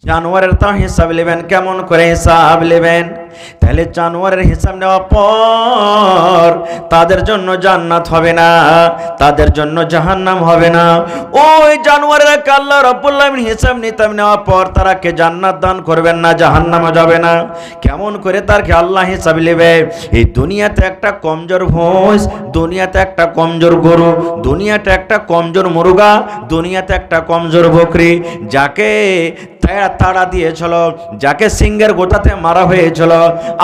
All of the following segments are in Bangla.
জানোয়ারের তো হিসাব নেবেন, কেমন করে হিসাব নেবেন? তাহলে জানোয়ারের হিসাব নেওয়ার পর তাদের জন্য জান্নাত হবে না, তাদের জন্য জাহান্নাম হবে না। ওই জানোয়ারের আল্লাহ রাব্বুল আলামিন হিসাব নিতাম নেওয়ার পর তারাকে জান্নাত দান করবেন না, জাহান্নামে যাবে না। কেমন করে তারকে আল্লাহ হিসাব নেবে? এই দুনিয়াতে একটা কমজোর ভোজ, দুনিয়াতে একটা কমজোর গরু, দুনিয়াতে একটা কমজোর মুরগা, দুনিয়াতে একটা কমজোর বকরি, যাকে তাড়া দিয়েছিল, যাকে সিংহের গোটাতে মারা হয়েছিল,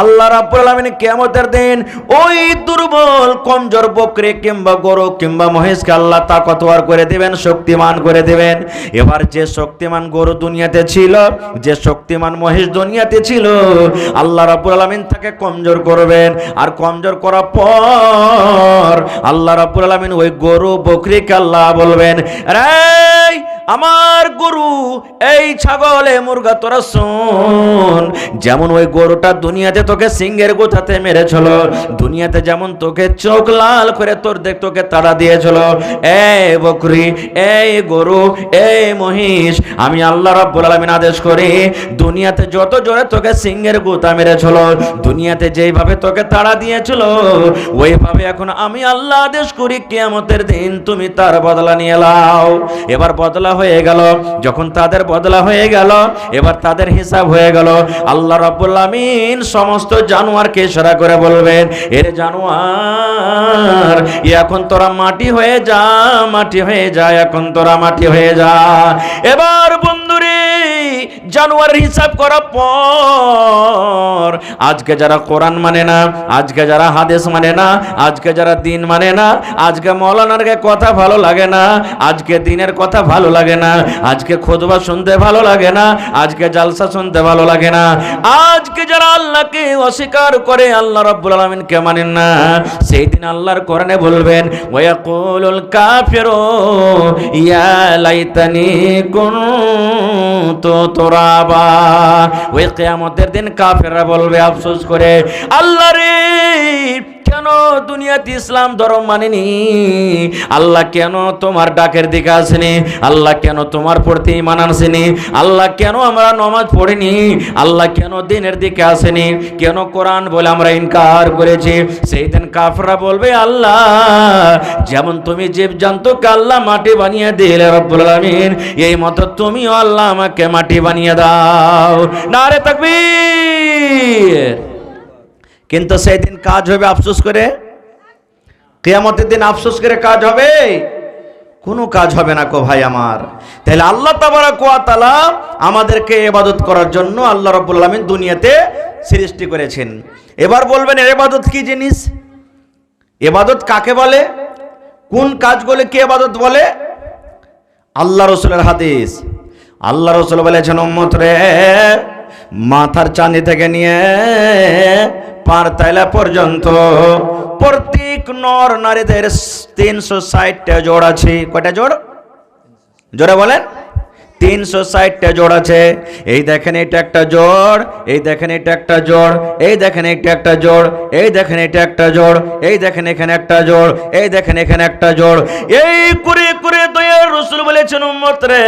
আল্লাহ রাব্বুল আলামিন কিয়ামতের দিন ওই দুর্বল কমজোর বকরি কিংবা গরু কিংবা মহিষকে আল্লাহ তাকতওয়ার করে দিবেন, শক্তিমান করে দিবেন। এবার যে শক্তিমান গরু দুনিয়াতে ছিল, যে শক্তিমান মহিষ দুনিয়াতে ছিল, আল্লাহ রাব্বুল আলামিন তাকে কমজোর করবেন। আর কমজোর করার পর আল্লাহ রাব্বুল আলামিন ওই গরু বকরিকে আল্লাহ বলবেন, রে আমার গরু, এই ছাগল, এই মুরগা, তোরা শোন, যেমন ওই গরুটা দুনিয়াতে তোকে সিংহের গোথাতে মেরেছিল, দুনিয়াতে যেমন তোকে চোখ লাল করে তোকে তাড়া দিয়েছিল, এই বকরি, এই গরু, এই মহিষ, আমি আল্লাহ রাব্বুল আলামিন আদেশ করি, দুনিয়াতে যত জোরে তোকে সিংহের গোথা মেরেছিল, দুনিয়াতে যেইভাবে তোকে তাড়া দিয়েছিল, ওইভাবে এখন আমি আল্লাহ আদেশ করি কিয়ামতের দিন তুমি তার বদলা নিয়ে নাও। এবার বদলা হয়ে গেল। যখন তাদের বদলা হয়ে গেল, এবার তাদের হিসাব হয়ে গেল, আল্লাহ রাব্বুল আলামিন সমস্ত জানোয়ারকে ইশারা করে বলবেন, এর জানোয়ার, এখন তোরা মাটি হয়ে যা, মাটি হয়ে যা, এখন তোরা মাটি হয়ে যা। এবার বন্ধুরে, জানোয়ারের হিসাব করার পর আজকে যারা কোরআন মানে না, আজকে যারা হাদিস মানে না, আজকে যারা দিন মানে না, আজকে মৌলানার কথা ভালো লাগে না, আজকে দিনের কথা ভালো লাগে না, আজকে খুতবা শুনতে ভালো লাগে না, আজকে জালসা শুনতে ভালো লাগে না, আজকে যারা আল্লাহকে অস্বীকার করে, আল্লাহ রাব্বুল আলামিনকে মানেন না, সেই দিন আল্লাহর কোরআনে বলবেন, ওয়ায়াকুলুল কাফিরু ইয়া লাইতানি কুনতু তুরাবা। ওই কিয়ামতের দিন কাফেররা বলবে আফসোস করে, আল্লাহ রে, কেন দুনিয়াতে ইসলাম ধর্ম মানেনি? আল্লাহ কেন তোমার ডাকের দিকে আসেনি? আল্লাহ কেন তোমার প্রতি ঈমান আনছেনি? আল্লাহ কেন আমরা নামাজ পড়িনি? আল্লাহ কেন দিনের দিকে আসেনি? কেন কোরআন বলে আমরা ইনকার করেছি? সেই দিন কাফেররা বলবে, আল্লাহ, যেমন তুমি জীবজন্তুকে আল্লাহ মাটি বানিয়ে দিলে রব্বুল আলামিন, এই মতো তুমিও আল্লাহ আমাকে মাটি বানিয়ে দাও। নারে তাকবীর। কিন্তু সেই দিন কাজ হবে আফসোস করে? কিয়ামতের দিন আফসোস করে কাজ হবে? কোনো কাজ হবে না কো ভাই আমার। তাহলে আল্লাহ তাবারক ওয়া তাআলা আমাদেরকে ইবাদত করার জন্য আল্লাহ রাব্বুল আলামিন দুনিয়াতে সৃষ্টি করেছেন। এবার বলবেন, ইবাদত কি জিনিস? ইবাদত কাকে বলে? কোন কাজগুলো কি ইবাদত বলে? আল্লাহ রাসূলের হাদিস। আল্লাহ রাসূল বলেছেন, উম্মত রে, মাথার চাঁদি থেকে নিয়ে পার তাইলা পর্যন্ত প্রত্যেক নর নারীদের 360টা জোড় আছে। কয়টা জোড়? জোরে বলেন। 360টা জোড় আছে। এই দেখেন এটা একটা জোড়, এই দেখেন এটা একটা জোড়, এই দেখেন এটা একটা জোড়, এই দেখেন এটা একটা জোড়, এই দেখেন এখানে একটা জোড়, এই দেখেন এখানে একটা জোড়। এই করে করে দয়ার রাসূল বলেছেন, উম্মত রে,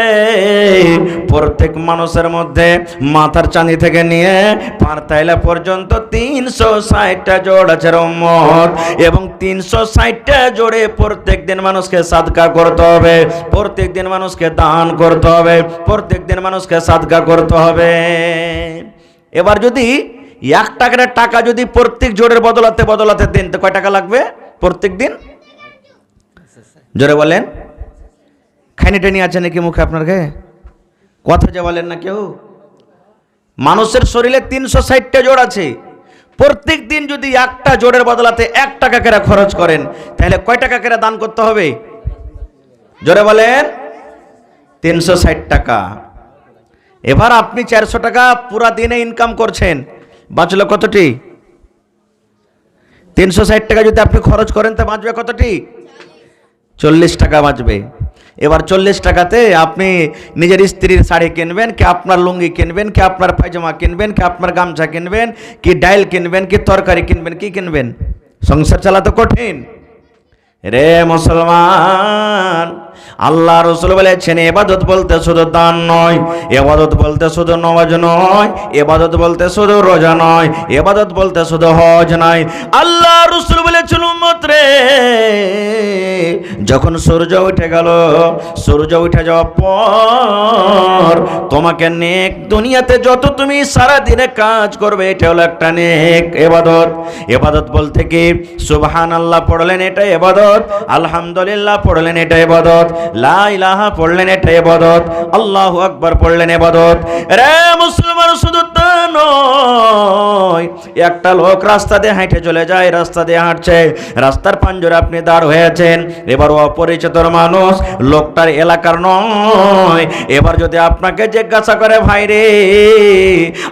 প্রত্যেক মানুষের মধ্যে মাথার চাঁদি থেকে নিয়ে পার তাইলা পর্যন্ত 360টা জোড় আছে উম্মত। এবং 360টা জোড়ে প্রত্যেক দিন মানুষকে সাদকা করতে হবে, প্রত্যেক দিন মানুষকে দান করতে হবে, প্রত্যেক দিন মানুষকে সাদকা করতে হবে। এবার যদি 1 টাকার টাকা যদি প্রত্যেক জোড়ের বদলাতে বদলাতে দেন, তো কয় টাকা লাগবে প্রত্যেক দিন? জোরে বলেন। খাইনিটা নিয়ে আছে নাকি মুখে আপনার? কথা যে বলেন না কেউ। মানুষের শরীরে 360টা জোড় আছে। প্রত্যেক দিন যদি একটা জোড়ের বদলাতে 1 টাকা করে খরচ করেন, তাহলে কয় টাকা করে দান করতে হবে? জোরে বলেন। 360 টাকা। এবার আপনি 400 টাকা পুরা দিনে ইনকাম করছেন, বাঁচলো কতটি? 360 টাকা যদি আপনি খরচ করেন, তা বাঁচবে কতটি? 40 টাকা বাঁচবে। এবার 40 টাকাতে আপনি নিজের স্ত্রীর শাড়ি কিনবেন, কি আপনার লুঙ্গি কিনবেন, কি আপনার পায়জামা কিনবেন, কি আপনার গামছা কিনবেন, কি ডাইল কিনবেন, কি তরকারি কিনবেন, কি কিনবেন? সংসার চালাতে কঠিন রে মুসলমান। আল্লাহ রাসূল বলেছেন ইবাদত বলতে শুধু দান নয়, ইবাদত বলতে শুধু নামাজ নয়, ইবাদত বলতে শুধু রোজা নয়, ইবাদত বলতে শুধু হজ নয়। আল্লাহ রাসূল বলেছেন উম্মত রে, যখন সূর্য উঠে গেল, সূর্য উঠে যাওয়ার পর তোমাকে নেক, দুনিয়াতে যত তুমি সারা দিনে কাজ করবে এটা হলো একটা নেক ইবাদত। ইবাদত বলতে কি সুবহানাল্লাহ পড়লেন এটা ইবাদত, আলহামদুলিল্লাহ পড়লেন এটা ইবাদত, লা ইলাহা পড়লেন এটা ইবাদত, আল্লাহু আকবার পড়লেন ইবাদত। রে মুসলমান, শুধু তা নয়, একটা লোক রাস্তা দিয়ে হেঁটে চলে যায়, রাস্তা দিয়ে হাঁটছে, রাস্তার পাঞ্জরে আপনি দাঁড় হয়েছেন, এবার অপরিচিত মানুষ, লোকটার এলাকার নয়, এবার যদি আপনাকে জিজ্ঞাসা করে ভাই রে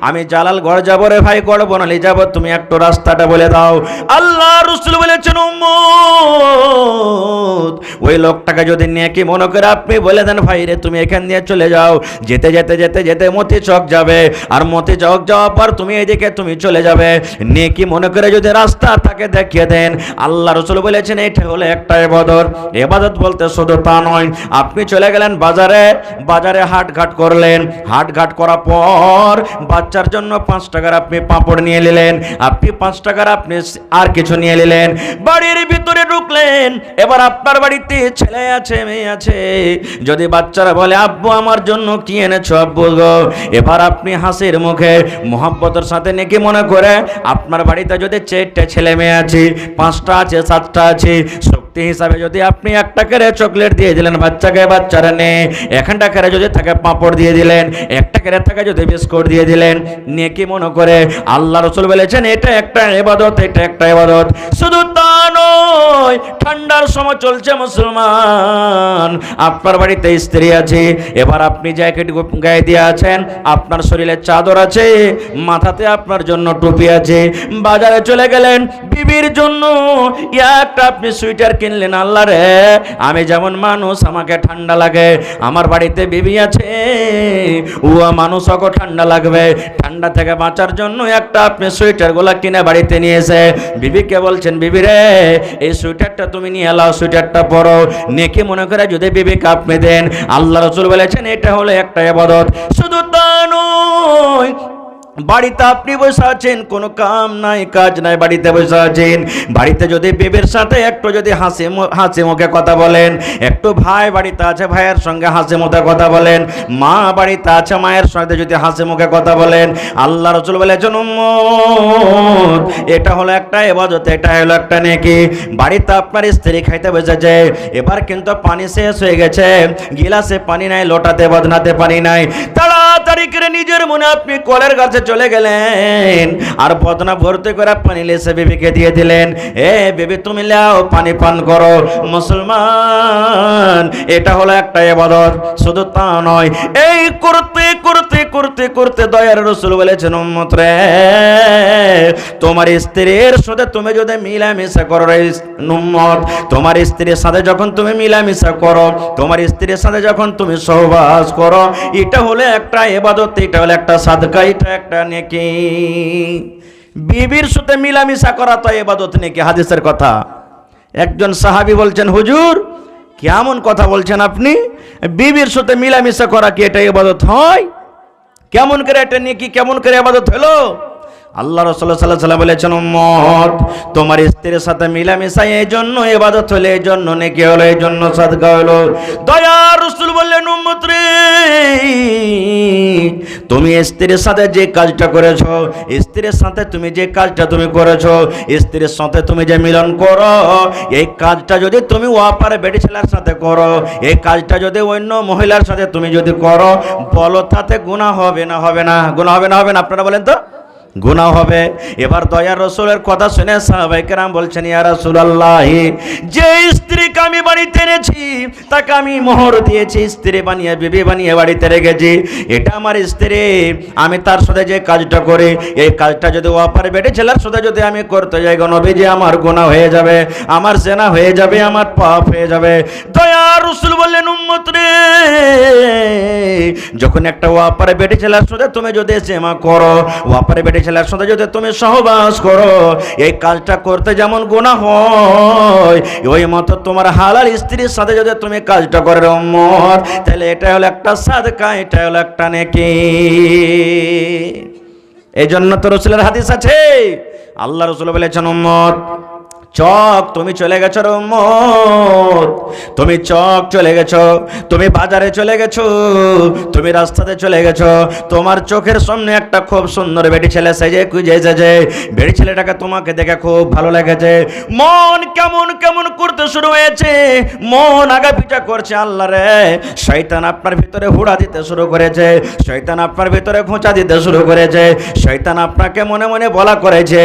আমি জালালগড় যাবো রে ভাই, গড় বনালি যাবো, তুমি একটু রাস্তাটা বলে দাও। আল্লাহ রাসূল বলেছেন উম্মত ওই লোকটাকে যদি নেকি মনে করে আপনি বলে দেন ভাই রে তুমি এখান দিয়ে চলে যাও, যেতে যেতে যেতে যেতে মতি চক যাবে, আর মতি চক যাওয়ার পর তুমি এদিকে তুমি চলে যাবে, নেকি মনে করে যদি রাস্তা তাকে দেখিয়ে দেন, আল্লাহ রাসূল বলেছেন এটা হলো একটা ইবাদত। ইবাদত বলতে শুধু তা নয়, আপনি চলে গেলেন বাজারে, বাজারে হাটঘাট করলেন, হাটঘাট করার পর বাচ্চার জন্য 5 টাকার আপনি পাঁপড় নিয়ে নিলেন, আপনি 5 টাকার আপনি আর কিছু নিয়ে নিলেন, বাড়ির ভিতরে ঢুকলেন, এবার আপনার বাড়িতে ছেলে আছে মেয়ে আছে, যদি বাচ্চারা বলে আব্বু আমার জন্য কি এনেছো আব্বু গো, এবার আপনি হাসির মুখে মোহাব্বতের সাথে নেকি মনে করে আপনার বাড়িতে যদি 4টে ছেলে মেয়ে আছে, 5টা আছে, 7টা আছে, শক্তি হিসাবে যদি আপনি 1 টাকার চকলেট দিয়ে দিলেন বাচ্চাকে, বাচ্চারা নে 1 টাকার যদি থাকে পাঁপড় দিয়ে দিলেন, 1 টাকার থাকে যদি বিস্কুট দিয়ে দিলেন, নেকি মনে করে। আল্লাহ রাসূল বলেছেন এটা একটা ইবাদত, এটা একটা ইবাদত। শুধু তা নয়, ঠান্ডার সময় চলছে মুসলমান, আপনার বাড়িতে স্ত্রী আছে, এবার আপনি জ্যাকেট গায়ে দিয়ে আছেন, আপনার শরীরে চাদর আছে, মাথাতে আপনার জন্য টুপি আছে, বাজারে চলে গেলেন বিবির জন্য একটা আপনি সুইটার কিনলেন, আল্লাহ রে আমি যেমন মানুষ আমাকে ঠান্ডা লাগে, আমার বাড়িতে বিবি আছে ও মানুষ ওকে ঠান্ডা লাগবে, ঠান্ডা থেকে বাঁচার জন্য একটা আপনি সোয়েটার গুলা কিনে বাড়িতে নিয়ে এসে বিবিকে বলছেন বিবি রে এই সোয়েটারটা তুমি নিয়ে এলাও, সোয়েটারটা পরো, নেকি মনে করে যদি বিবিকে আপনি দেন, আল্লাহ রাসূল বলেছেন এটা হলো একটা ইবাদত। শুধু তা নয়, বাড়িতে আপনি বসে আছেন, কোনো কাম নাই কাজ নাই, বাড়িতে বসে আছেন, বাড়িতে যদি বিবির সাথে একটু যদি হাসি মুখে কথা বলেন, একটু ভাই বাড়িতে আছে ভাইয়ের সঙ্গে হাসি মুখে কথা বলেন, মা বাড়িতে আছে মায়ের সাথে যদি হাসি মুখে কথা বলেন, আল্লাহ রাসূল বলেছেন উম্মত এটা হলো একটা ইবাদত, এটা হলো একটা নেকি। বাড়িতে আপনার স্ত্রী খাইতে বসেছে, এবার কিন্তু পানি শেষ হয়ে গেছে, গিলাসে পানি নাই, লোটাতে বদনাতে পানি নাই, তাড়াতাড়ি করে নিজের মনে আপনি কলের কাছে চলে গেলেন, আর বদনা ভর্তি করে পানি লেসে বিবিকে দিয়ে দিলেন, এ বিবি তুমি লাও পানি পান করো। মুসলমান এটা হলো একটা ইবাদত। শুধু তা নয়, এই করতে করতে করতে করতে দয়ার রাসূল বলেছেন উম্মত রে তোমার স্ত্রীর সাথে তুমি যদি মিলামিশা করো রে উম্মত, তোমার স্ত্রীর সাথে যখন তুমি মিলামিশা করো, তোমার স্ত্রীর সাথে যখন তুমি সহবাস করো, এটা হলো একটা ইবাদত, এটা হলো একটা সাদকা, এটা একটা নেকি। বিবির সাথে মিলামিশা করা তো ইবাদত নাকি? হাদিসের কথা। একজন সাহাবী বলছেন হুজুর কেমন কথা বলছেন আপনি, বিবির সাথে মিলামিশা করা কি এটা ইবাদত হয়? কেমন করে এটা নেকি, কেমন করে ইবাদত হলো? আল্লাহ রাসূল সাল্লাল্লাহু আলাইহি ওয়াসাল্লাম বলেছেন উম্মত তোমার স্ত্রীর সাথে মিলামিশা এই জন্য ইবাদত হলো, এই জন্য নেকি হলো, এই জন্য সাদকা হলো। দয়ার রাসূল বললেন উম্মত রে তুমি স্ত্রীর সাথে যে কাজটা করেছো, স্ত্রীর সাথে তুমি যে কাজটা তুমি করেছো, স্ত্রীর সাথে তুমি যে মিলন করো, এই কাজটা যদি তুমি ওয়াপারে বেটি ছেলের সাথে করো, এই কাজটা যদি অন্য মহিলার সাথে তুমি যদি করো, বলো তাতে গুনাহ হবে না? হবে না? গুনাহ হবে না? হবে না? আপনারা বলেন তো। গুনাহ হবে। এবার দয়ার রাসূলের কথা শুনে সাহাবায়ে কেরাম বলছেন ইয়া রাসূলুল্লাহ যে স্ত্রীকে আমি বাড়িতে এনেছি তাকে আমি মোহর দিয়েছি, স্ত্রী বানিয়ে বিবি বানিয়ে বাড়িতে রেখেছি, এটা আমার স্ত্রী, আমি তার সাথে যে কাজটা করি এই কাজটা যদি ওপারে বেটে ছেলের সাথে যদি আমি করতে যাই গো নবীজি আমার গুনাহ হয়ে যাবে, আমার জেনা হয়ে যাবে, আমার পাপ হয়ে যাবে। দয়ার রাসূল বললেন উম্মত রে যখন একটা ওপারে বেটে ছেলের সাথে তুমি যদি জেনা করো, ওপারে বেটে বেটি ছেলের সাথে যদি তুমি সহবাস করো, এই কাজটা করতে যেমন গুনাহ হয়, ওই মতো তোমার হালাল স্ত্রীর সাথে যদি তুমি কাজটা করে উম্মত, তাহলে এটা হলো একটা সাদকা, এটা হলো একটা নেকি। এই জন্য তো রাসূলের হাদিস আছে, আল্লাহ রাসূল বলেছেন উম্মত চক তুমি চলে গেছো রে উম্মত, তুমি চক চলে গেছো, তুমি বাজারে চলে গেছো, তুমি রাস্তাতে চলে গেছো, তোমার চোখের সামনে একটা খুব সুন্দর বেটি ছেলে সেজে কুজে এসেছে, বেটি ছেলেটাকে তোমাকে দেখে খুব ভালো লেগেছে, মন কেমন কেমন করতে শুরু হয়েছে, মন আগা পিছা করছে, আল্লাহ রে শয়তান আপনার ভিতরে হুড়া দিতে শুরু করেছে, শয়তান আপনার ভিতরে খোঁচা দিতে শুরু করেছে, শয়তান আপনাকে মনে মনে বলা করেছে,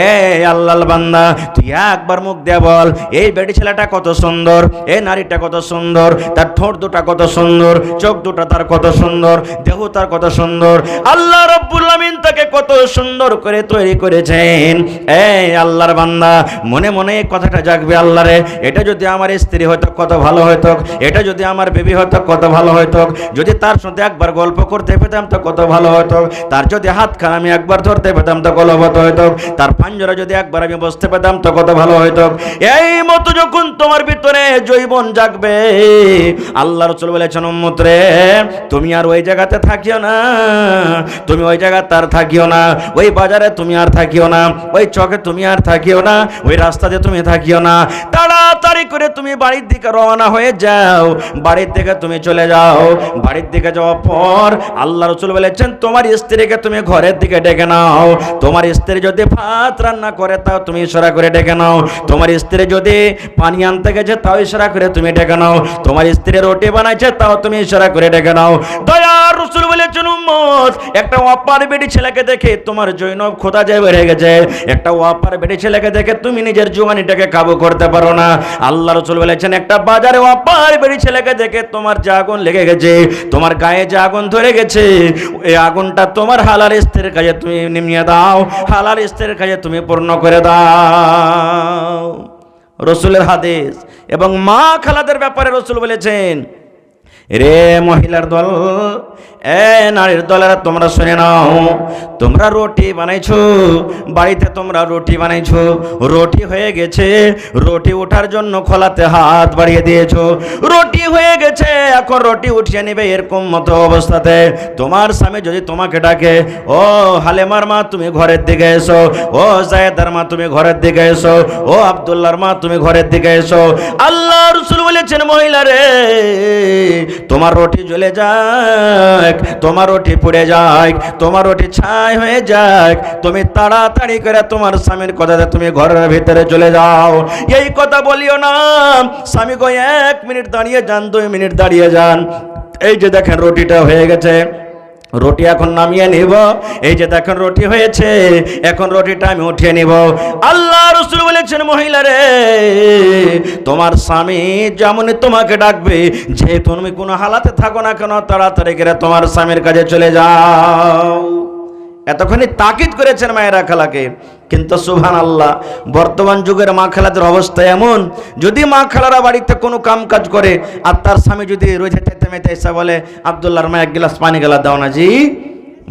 এ আল্লাহর বান্দা তুই একবার মুখ দিয়ে বল এই বেটি ছেলেটা কত সুন্দর, এই নারীটা কত সুন্দর, তার ঠোঁট দুটা কত সুন্দর, চোখ দুটা তার কত সুন্দর, দেহ তার কত সুন্দর, আল্লাহ রাব্বুল আমিন তাকে কত সুন্দর করে তৈরি করেছেন। এই আল্লাহর বান্দা মনে মনে এই কথাটা জাগবে, আল্লাহ রে এটা যদি আমার স্ত্রী হয়তো কত ভালো হয়তো, এটা যদি আমার বেবি হয়তো কত ভালো হয়তো, যদি তার সাথে একবার গল্প করতে পেতাম তো কত ভালো হতো, তার যদি হাত খান আমি একবার ধরতে পেতাম তো গলবত হয়তো, তার পাঞ্জরা যদি একবার আমি বসতে পেতাম তো কত ভালো হয়তো। এই মতো যখন তোমার ভিতরে জৈবন জাগবে, আল্লাহ রাসূল বলেছেন উম্মত রে তুমি আর ওই জায়গাতে থাকিও না, তুমি ওই জায়গা তার থাকিও না, ওই বাজারে তুমি আর থাকিও না, ওই চকে তুমি আর থাকিও না, ওই রাস্তাতে তুমি থাকিও না, তাড়াতাড়ি করে তুমি বাড়ির দিকে রওনা হয়ে যাও, বাড়ির দিকে তুমি চলে যাও। বাড়ির দিকে যাওয়ার পর আল্লাহ রাসূল বলেছেন তোমার স্ত্রীকে তুমি ঘরের দিকে ডেকে নাও, তোমার স্ত্রী যদি ভাত রান্না করে তাও তুমি ইশারা করে ডেকে নাও, তোমার স্ত্রী যদি পানি আনতে গেছে তাও ইশারা করে তুমি ডেকে নাও, তোমার স্ত্রী রুটি বানাইছে তাও তুমি ইশারা করে ডেকে নাও। দয়ার রাসূল বলেছেন উম্মত একটা ওয়াপার বেটি ছেলেকে দেখে তোমার জৈনব খোদা যায় বেড়ে গেছে, একটা ওয়াপার বেটি ছেলেকে দেখে তুমি নিজের জওয়ানিটাকে কাবু করতে পারো না। আল্লাহ রাসূল বলেছেন একটা বাজারে ওয়াপার বেটি ছেলেকে দেখে তোমার যে আগুন লেগে গেছে, তোমার গায়ে যে আগুন ধরে গেছে, এই আগুনটা তোমার হালাল স্ত্রীর কাজে তুমি নিমিয়ে দাও, হালাল স্ত্রীর কাজে তুমি পূর্ণ করে দাও। রাসূলের হাদিস। এবং মা খালাদের ব্যাপারে রাসূল বলেছেন রে মহিলার দল, এ নারীর দলেরা তোমরা শুনে নাও, তোমরা রুটি বানাইছো, বাড়িতে তোমরা রুটি বানাইছো, রুটি হয়ে গেছে, রুটি ওঠার জন্য খোলাতে হাত বাড়িয়ে দিয়েছো, রুটি হয়ে গেছে এখন রুটি উঠিয়ে নেবে, এরকম মতো অবস্থাতে তোমার স্বামী যদি তোমাকে ডাকে ও হালেমার মা তুমি ঘরের দিকে এসো, ও জায়েদার মা তুমি ঘরের দিকে এসো, ও আব্দুল্লাহর মা তুমি ঘরের দিকে এসো, আল্লাহ রাসূল বলেছেন মহিলা রে তোমার রুটি জ্বলে যাক, তোমার রুটি পুড়ে যাক, তোমার রুটি ছাই হয়ে যাক, তুমি তাড়াতাড়ি করে তোমার স্বামীর কথাতে তুমি ঘরের ভিতরে চলে যাও। এই কথা বলিও না স্বামী গো 1 মিনিট দাঁড়িয়ে যান, 2 মিনিট দাঁড়িয়ে যান, এই যে দেখেন রুটিটা হয়ে গেছে, রুটি এখন নামিয়ে নিব, এই যে দেখেন রুটি হয়েছে, এখন রুটিটা আমি উঠিয়ে নিব। আল্লাহ রাসূল বলেছেন মহিলা রে তোমার স্বামী যেমন তোমাকে ডাকবে, যে তুমি কোনো হালাতে থাকো না কেন তাড়াতাড়ি করে তোমার স্বামীর কাছে চলে যাও। এতক্ষণই তাকিদ করেছেন মায়েরা খালাকে, কিন্তু সুবহানাল্লাহ বর্তমান যুগের মা খালাদের অবস্থা এমন, যদি মা খালারা বাড়িতে কোনো কাম কাজ করে আর তার স্বামী যদি রোজা খেতে মেতে এসে বলে আব্দুল্লাহর মা 1 গ্লাস পানি গেলা দাও না জি,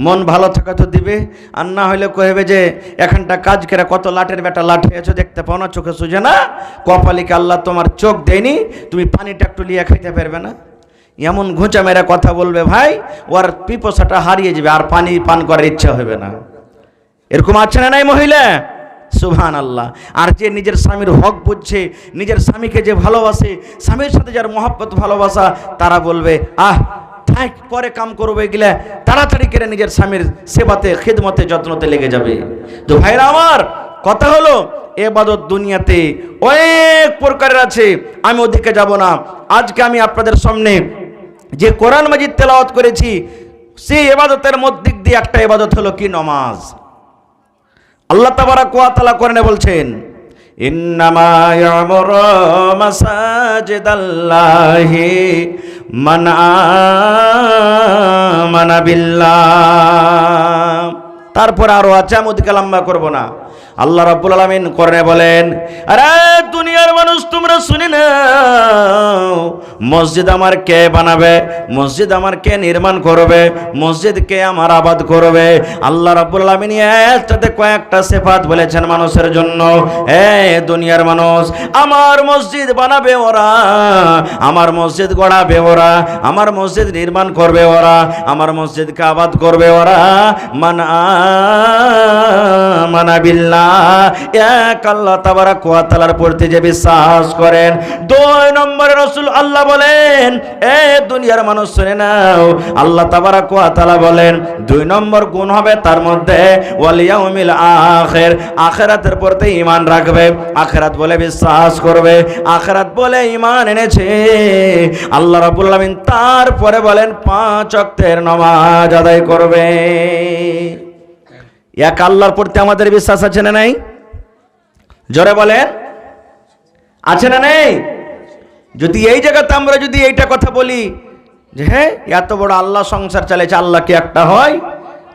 মন ভালো থাকা তো দিবে, আর না হলে কইবে যে এখানটা কাজ করে কত লাটের বেটা লাট হয়েছে দেখতে পাও না, চোখে সুজে না, কপালিকে আল্লাহ তোমার চোখ দেয়নি, তুমি পানিটা একটু লিয়ে খাইতে পারবে না, এমন ঘুঁচা মেরা কথা বলবে ভাই, ওর পিপাসাটা হারিয়ে যাবে আর পানি পান করার ইচ্ছা হবে না। এরকম আছে না নাই মহিলা? সুবহানাল্লাহ। আর যে নিজের স্বামীর হক বুঝছে, নিজের স্বামীকে যে ভালোবাসে, স্বামীর সাথে যার মহব্বত ভালোবাসা, তারা বলবে আহ থাক পরে কাম করবে, গেলে তাড়াতাড়ি করে নিজের স্বামীর সেবাতে খিদমতে যত্নতে লেগে যাবে। তো ভাইরা আমার কথা হলো ইবাদত দুনিয়াতে অনেক প্রকারের আছে, আমি ওদিকে যাব না। আজকে আমি আপনাদের সামনে যে কোরআন মাজিদ তেলাওয়াত করেছি সেই ইবাদতের মধ্যে দিয়ে একটা ইবাদত হলো কি নামাজ। আল্লাহ তাবারাক ওয়া তাআলা কোরআনে বলছেন ইন্নামা ইয়ামুরু মাসাজিদাল্লাহি মান আমানা বিল্লাহ। তারপর আরো আছে, আমি ওদিকে লম্বা করব না। আল্লাহ রাব্বুল আলামিন কোরআনে বলেন, আরে দুনিয়ার মানুষ তোমরা শুনে নাও, মসজিদ আমার কে বানাবে, মসজিদ আমার কে নির্মাণ করবে, মসজিদ কে আমার আবাদ করবে। আল্লাহ রাব্বুল আলামিন একটাতে কয়েকটা সিফাত বলেছেন মানুষের জন্য। দুনিয়ার মানুষ, আমার মসজিদ বানাবে ওরা, আমার মসজিদ গড়াবে ওরা, আমার মসজিদ নির্মাণ করবে ওরা, আমার মসজিদকে আবাদ করবে ওরা। মানা বিল্লাহ, এক আল্লাহ তাবারাক ওয়া তাআলার প্রতি যে বিশ্বাস করেন। 2 নম্বরে রাসূল আল্লাহ বলেন, দুনিয়ার মানুষ শুনে নাও, আল্লাহ তাবারাক ওয়া তাআলা বলেন 2 নম্বর গুণ হবে তার মধ্যে ওয়াল ইয়াউমিল আখির, আখিরাতের প্রতি ঈমান রাখবে, আখিরাত বলে বিশ্বাস করবে, আখিরাত বলে ঈমান এনেছে। আল্লাহ রাব্বুল আলামিন তারপরে বলেন 5 ওয়াক্তের নামাজ আদায় করবে। এক আল্লাহর প্রতি আমাদের বিশ্বাস আছে না নাই? জোরে বলেন, আছে না নেই? যদি এই জায়গাতে আমরা যদি এইটা কথা বলি যে হ্যাঁ এত বড় আল্লাহ সংসার চালাচ্ছে, আল্লাহ কি একটা হয়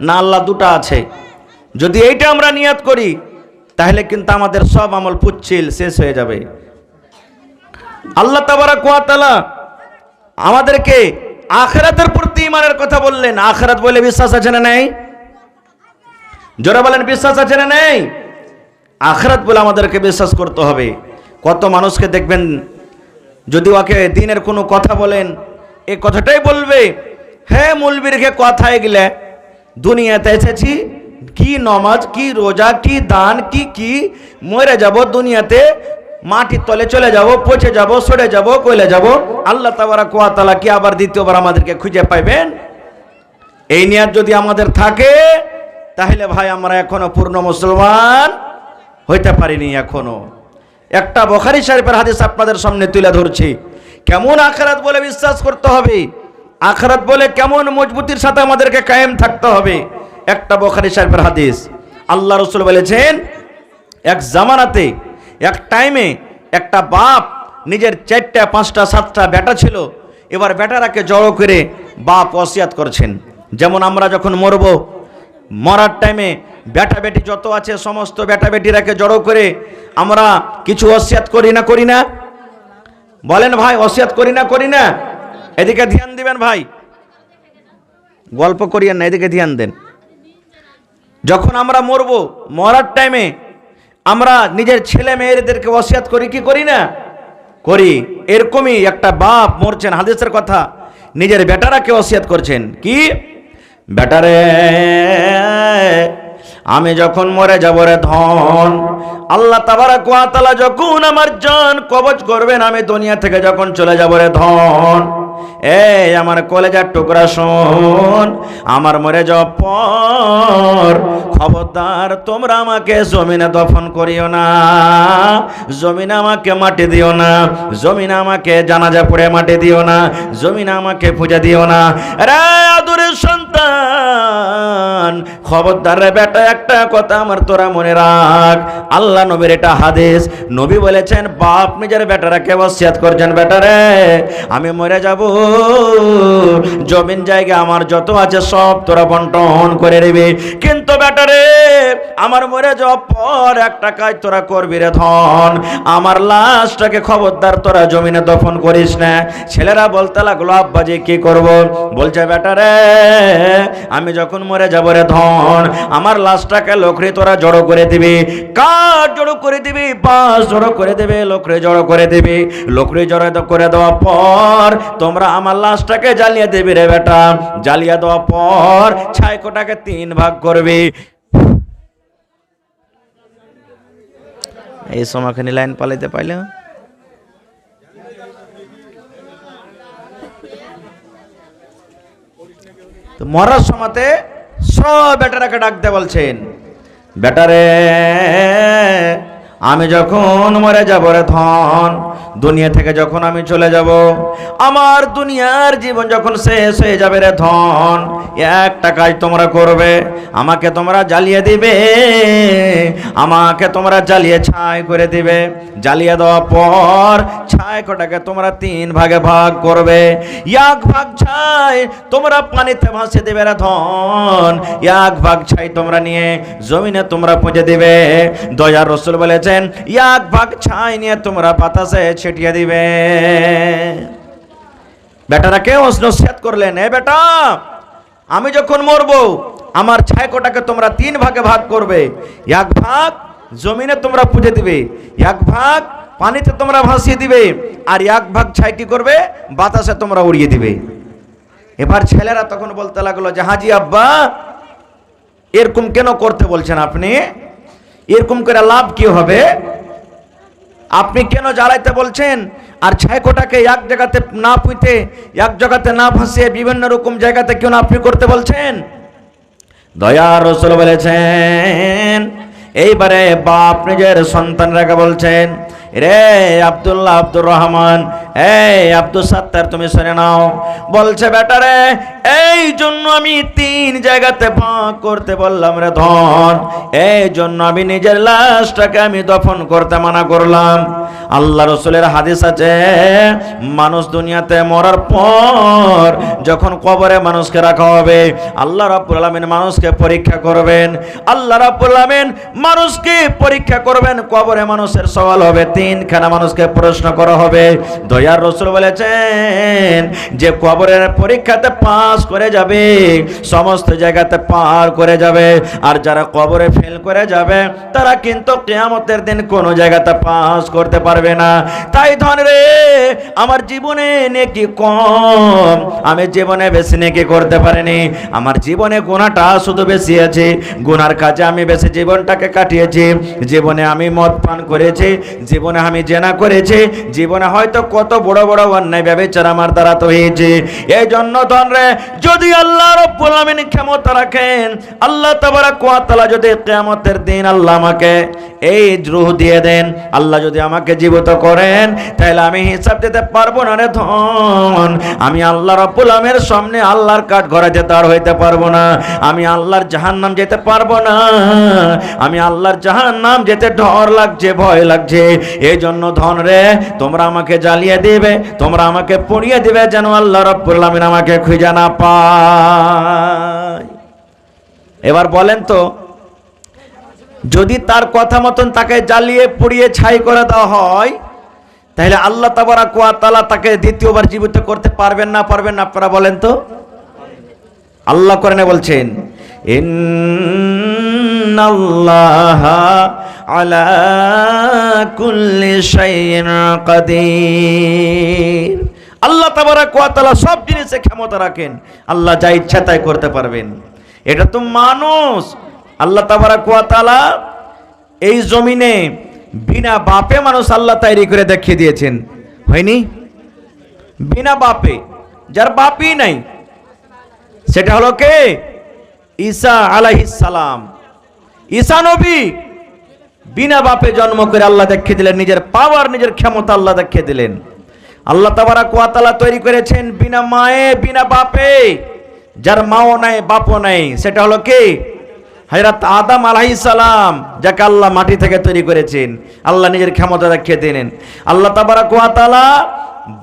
না আল্লাহ দুটা আছে, যদি এইটা আমরা নিয়াত করি তাহলে কিন্তু আমাদের সব আমল পুচ্ছিল শেষ হয়ে যাবে। আল্লাহ তাবারাক ওয়া তাআলা আমাদেরকে আখিরাতের প্রতি ঈমানের কথা বললেন। আখিরাত বলে বিশ্বাস আছে না নাই? জোরে বলেন, বিশ্বাস আছে না নেই? আখিরাত বলে আমাদেরকে বিশ্বাস করতে হবে। কত মানুষকে দেখবেন যদি ওকে দিনের কোনো কথা বলেন, এই কথাটাই বলবে, হ্যাঁ মৌলবীর কে কথা এগুলা, দুনিয়াতে এসেছি কি নমাজ কি রোজা কি দান কি কি, মরে যাব দুনিয়াতে, মাটির তলে চলে যাব, পচে যাব, সরে যাব, কইলে যাব, আল্লাহ তাবারাক ওয়া তাআলা কি আবার দ্বিতীয়বার আমাদেরকে খুঁজে পাইবেন? এই নিয়ত যদি আমাদের থাকে তাহলে ভাই আমরা এখনো পূর্ণ মুসলমান হইতে পারিনি। এখনো একটা বুখারী শরীফের হাদিস আপনাদের সামনে তুলে ধরছি, কেমন আখিরাত বলে বিশ্বাস করতে হবে, আখিরাত বলে কেমন মজবুতির সাথে আমাদেরকে কায়েম থাকতে হবে। একটা বুখারী শরীফের হাদিস, আল্লাহ রাসূল বলেছেন এক জামানাতে এক টাইমে একটা বাপ নিজের 4টা 5টা 7টা বেটা ছিল, এবার বেটারাকে জড়ো করে বাপ ওসিয়াত করছেন। যেমন আমরা যখন মরবো, মরার টাইমে বেটা বেটি যত আছে সমস্ত বেটা বেটিরাকে জড়ো করে আমরা কিছু ওসিয়াত করি না, করি না? বলেন ভাই, ওসিয়াত করি না, করি না? এদিকে ধ্যান দিবেন ভাই, গল্প করিয়েন না, এদিকে ধ্যান দেন। যখন আমরা মরবো, মরার টাইমে আমরা নিজের ছেলে মেয়েদেরকে ওসিয়াত করি কি করি না? করি। এরকমই একটা বাপ মরছেন, হাদিসের কথা, নিজের বেটারাকে ওসিয়াত করছেন কি, বেটারে আমি যখন মরে যাব রে ধন, আল্লাহ তাবারাক ওয়া তাআলা যখন আমার জান কবজ করবেন, আমি দুনিয়া থেকে যখন চলে যাব রে ধন, এই আমার কলেজার টুকরা শোন, আমার মরে যাওয়ার পর খবরদার তোমরা আমাকে জমিনে দফন করিও না, জমিনে আমাকে মাটি দিও না, জমিনে আমাকে জানাজা পড়ে মাটি দিও না, জমিনে আমাকে পূজা দিও না। রে আদরের সন্তান, খবরদার রে বেটা, একটা কথা আমার তোরা মনে রাখ, আল্লাহ নবীর এটা হাদিস, নবী বলেছেন বাপ নিজের বেটারাকে ওসিয়াত করছেন, বেটারে আমি মরে যাব, জমিন জায়গা আমার যত আছে সব তোরা বন্টন করে দিবি, কিন্তু বেটারে আমার মরে যাওয়ার পর একটা কাজ তোরা করবি রে ধন, আমার লাশটাকে খবরদার তোরা জমিনে দফন করিস না। ছেলেরা বলতে লাগলো আব্বাজি কি করব? বলছে বেটারে আমি যখন মরে যাব রে ধন, আমার লাশটাকে লোকরে তোরা জড়ো করে দিবি। কাঠ জড়ো করে দিবি, বাঁশ জড়ো করে দেবে, লোকরে জড়ো করে দিবি, লোকরে জড়ো করে দেওয়ার পর তোমরা আমার লাশটাকে জ্বালিয়ে দেবে রে বেটা, জ্বালিয়ে দেওয়ার পর ছাইকোটাকে 3 ভাগ করবি। এই সময়খানি লাইন পালাইতে পাইলে তো মরার সময়তে সব বেটারাকে ডাকতে বলছেন, বেটারে আমি যখন মরে যাব রে ধন, দুনিয়া থেকে যখন আমি চলে যাব, আমার দুনিয়ার জীবন যখন শেষ হয়ে যাবে রে ধন, একটা কাজ তোমরা করবে, আমাকে তোমরা জ্বালিয়ে দিবে, আমাকে তোমরা জ্বালিয়ে ছাই করে দিবে। জ্বালিয়ে দেওয়ার পর ছাই কটাকে তোমরা 3 ভাগে ভাগ করবে। 1 ভাগ ছাই তোমরা পানিতে ভাসিয়ে দেবে রে ধন, 1 ভাগ ছাই তোমরা নিয়ে জমিনে তোমরা পুঁজে দিবে। দয়ার রাসূল বলেছেন 1 ভাগ ছাই নিয়ে তোমরা বাতাসে ছিটিয়ে দিবে। বেটারা কেউ নসিহত করলেন, এ বেটা, আমি যখন মরবো আমার ছাই কটাকে তোমরা 3 ভাগে ভাগ করবে। 1 ভাগ জমিনে তোমরা পুঁজে দিবে, 1 ভাগ পানিতে তোমরা ভাসিয়ে দিবে, আর 1 ভাগ ছাই কি করবে? বাতাসে তোমরা উড়িয়ে দিবে। এবার ছেলেরা তখন বলতে লাগলো যে হাজি আব্বা, এরকম কেন করতে বলছেন আপনি? এরকম করে লাভ কি হবে? আপনি কেন জ্বালাইতে বলছেন? আর ছাই কোটাকে এক জায়গাতে না পুঁতে, এক জায়গাতে না ভাসিয়ে বিভিন্ন রকম জায়গাতে কেন আপনি করতে বলছেন? দয়ার রাসূল বলেছেন, এইবারে বাপ নিজের সন্তানরাকে বলছেন, রে আব্দুল্লাহ, আব্দুর রহমান, এই আব্দুল সাত্তার, তুমি শুনে নাও। বলছে, বেটা রে, এই জন্য আমি 3 জায়গাতে ভাগ করতে বললাম রে ধন, এই জন্য আমি নিজের লাশটাকে আমি দফন করতে মানা করলাম। আল্লাহ রসুলের হাদিস আছে, মানুষ দুনিয়াতে মরার পর যখন কবরে মানুষকে রাখা হবে, আল্লাহ রাব্বুল আলামিন মানুষকে পরীক্ষা করবেন। আল্লাহ রাব্বুল আলামিন মানুষকে পরীক্ষা করবেন, কবরে মানুষের সওয়াল হবে, 3খানা মানুষকে প্রশ্ন করা হবে। দয়ার রাসূল বলেছেন যে কবরের পরীক্ষাতে পাস করে যাবে, সমস্ত জায়গাতে পার করে যাবে, আর যারা কবরে ফেল করে যাবে তারা কিন্তু কিয়ামতের দিন কোনো জায়গাতে পাস করতে পারবে না। তাই ধন রে, আমার জীবনে নেকি কম, আমি জীবনে বেশি নেকি করতে পারিনি, আমার জীবনে গুনাহটা শুধু বেশি আছে, গুনার কাজে আমি বেশি জীবনটাকে কাটিয়েছি। জীবনে আমি মদ পান করেছি, জীবনে আমি জেনা করেছি, জীবনে হয়তো কত বড় বড় অন্যায় ব্যভিচার আমার দ্বারা তো হয়েছে। এই জন্য ধন রে, যদি আল্লাহ রাব্বুল আলামিন ক্ষমতা রাখেন, আল্লাহ তাবারক ওয়া তাআলা যদি কিয়ামতের দিন আল্লাহ আমাকে এই রূহ দিয়ে দেন, আল্লাহ যদি আমাকে জীবিত করেন, তাহলে আমি হিসাব দিতে পারবো না রে ধন। আমি আল্লাহ রাব্বুল আলামিনের সামনে আল্লাহর কাঠ ঘরে যেতে আর হইতে পারবো না, আমি আল্লাহর জাহান্নাম যেতে পারবো না, আমি আল্লাহর জাহান্নাম যেতে ডর লাগছে, ভয় লাগছে। এই জন্য ধন রে, তোমরা আমাকে জ্বালিয়ে দিবে, তোমরা আমাকে পুড়িয়ে দিবে, যেন আল্লাহ রাব্বুল আলামিন আমাকে খুঁজে না পায়। এবার বলেন তো, যদি তার কথা মতন তাকে জ্বালিয়ে পুড়িয়ে ছাই করে দেওয়া হয়, তাহলে আল্লাহ তাবারক ওয়া তাআলা তাকে দ্বিতীয়বার জীবিত করতে পারবেন না পারবেন না? আপনারা বলেন তো। আল্লাহ কোরআনে বলছেন, ইন্নাল্লাহা আলা কুল্লি শাইইন কাদির। আল্লাহ তাবারক ওয়া তাআলা সব জিনিসে ক্ষমতা রাখেন, আল্লাহ যা ইচ্ছা তাই করতে পারবেন। এটা তো মানুষ, আল্লাহ তাবারক ওয়া তাআলা এই জমিনে বিনা বাপে মানুষ আল্লাহ তৈরি করে দেখিয়ে দিয়েছেন, হয়নি? বিনা বাপে, যার বাপই নাই, সেটা হলো কে? ঈসা আলাইহিস সালাম। ঈসা নবী বিনা বাপে জন্ম করে আল্লাহ দেখিয়ে দিলেন, নিজের পাওয়ার, নিজের ক্ষমতা আল্লাহ দেখিয়ে দিলেন। আল্লাহ তাবারক ওয়া তাআলা তৈরি করেছেন বিনা মায়ে, বিনা বাপে, যার মাও নাই বাপও নাই, সেটা হলো কে? হযরত আদম আলাইহিস সালাম, যাকে আল্লাহ মাটি থেকে তৈরি করেছেন, আল্লাহ নিজের ক্ষমতা দেখিয়ে দিলেন। আল্লাহ তাবারক ওয়া তাআলা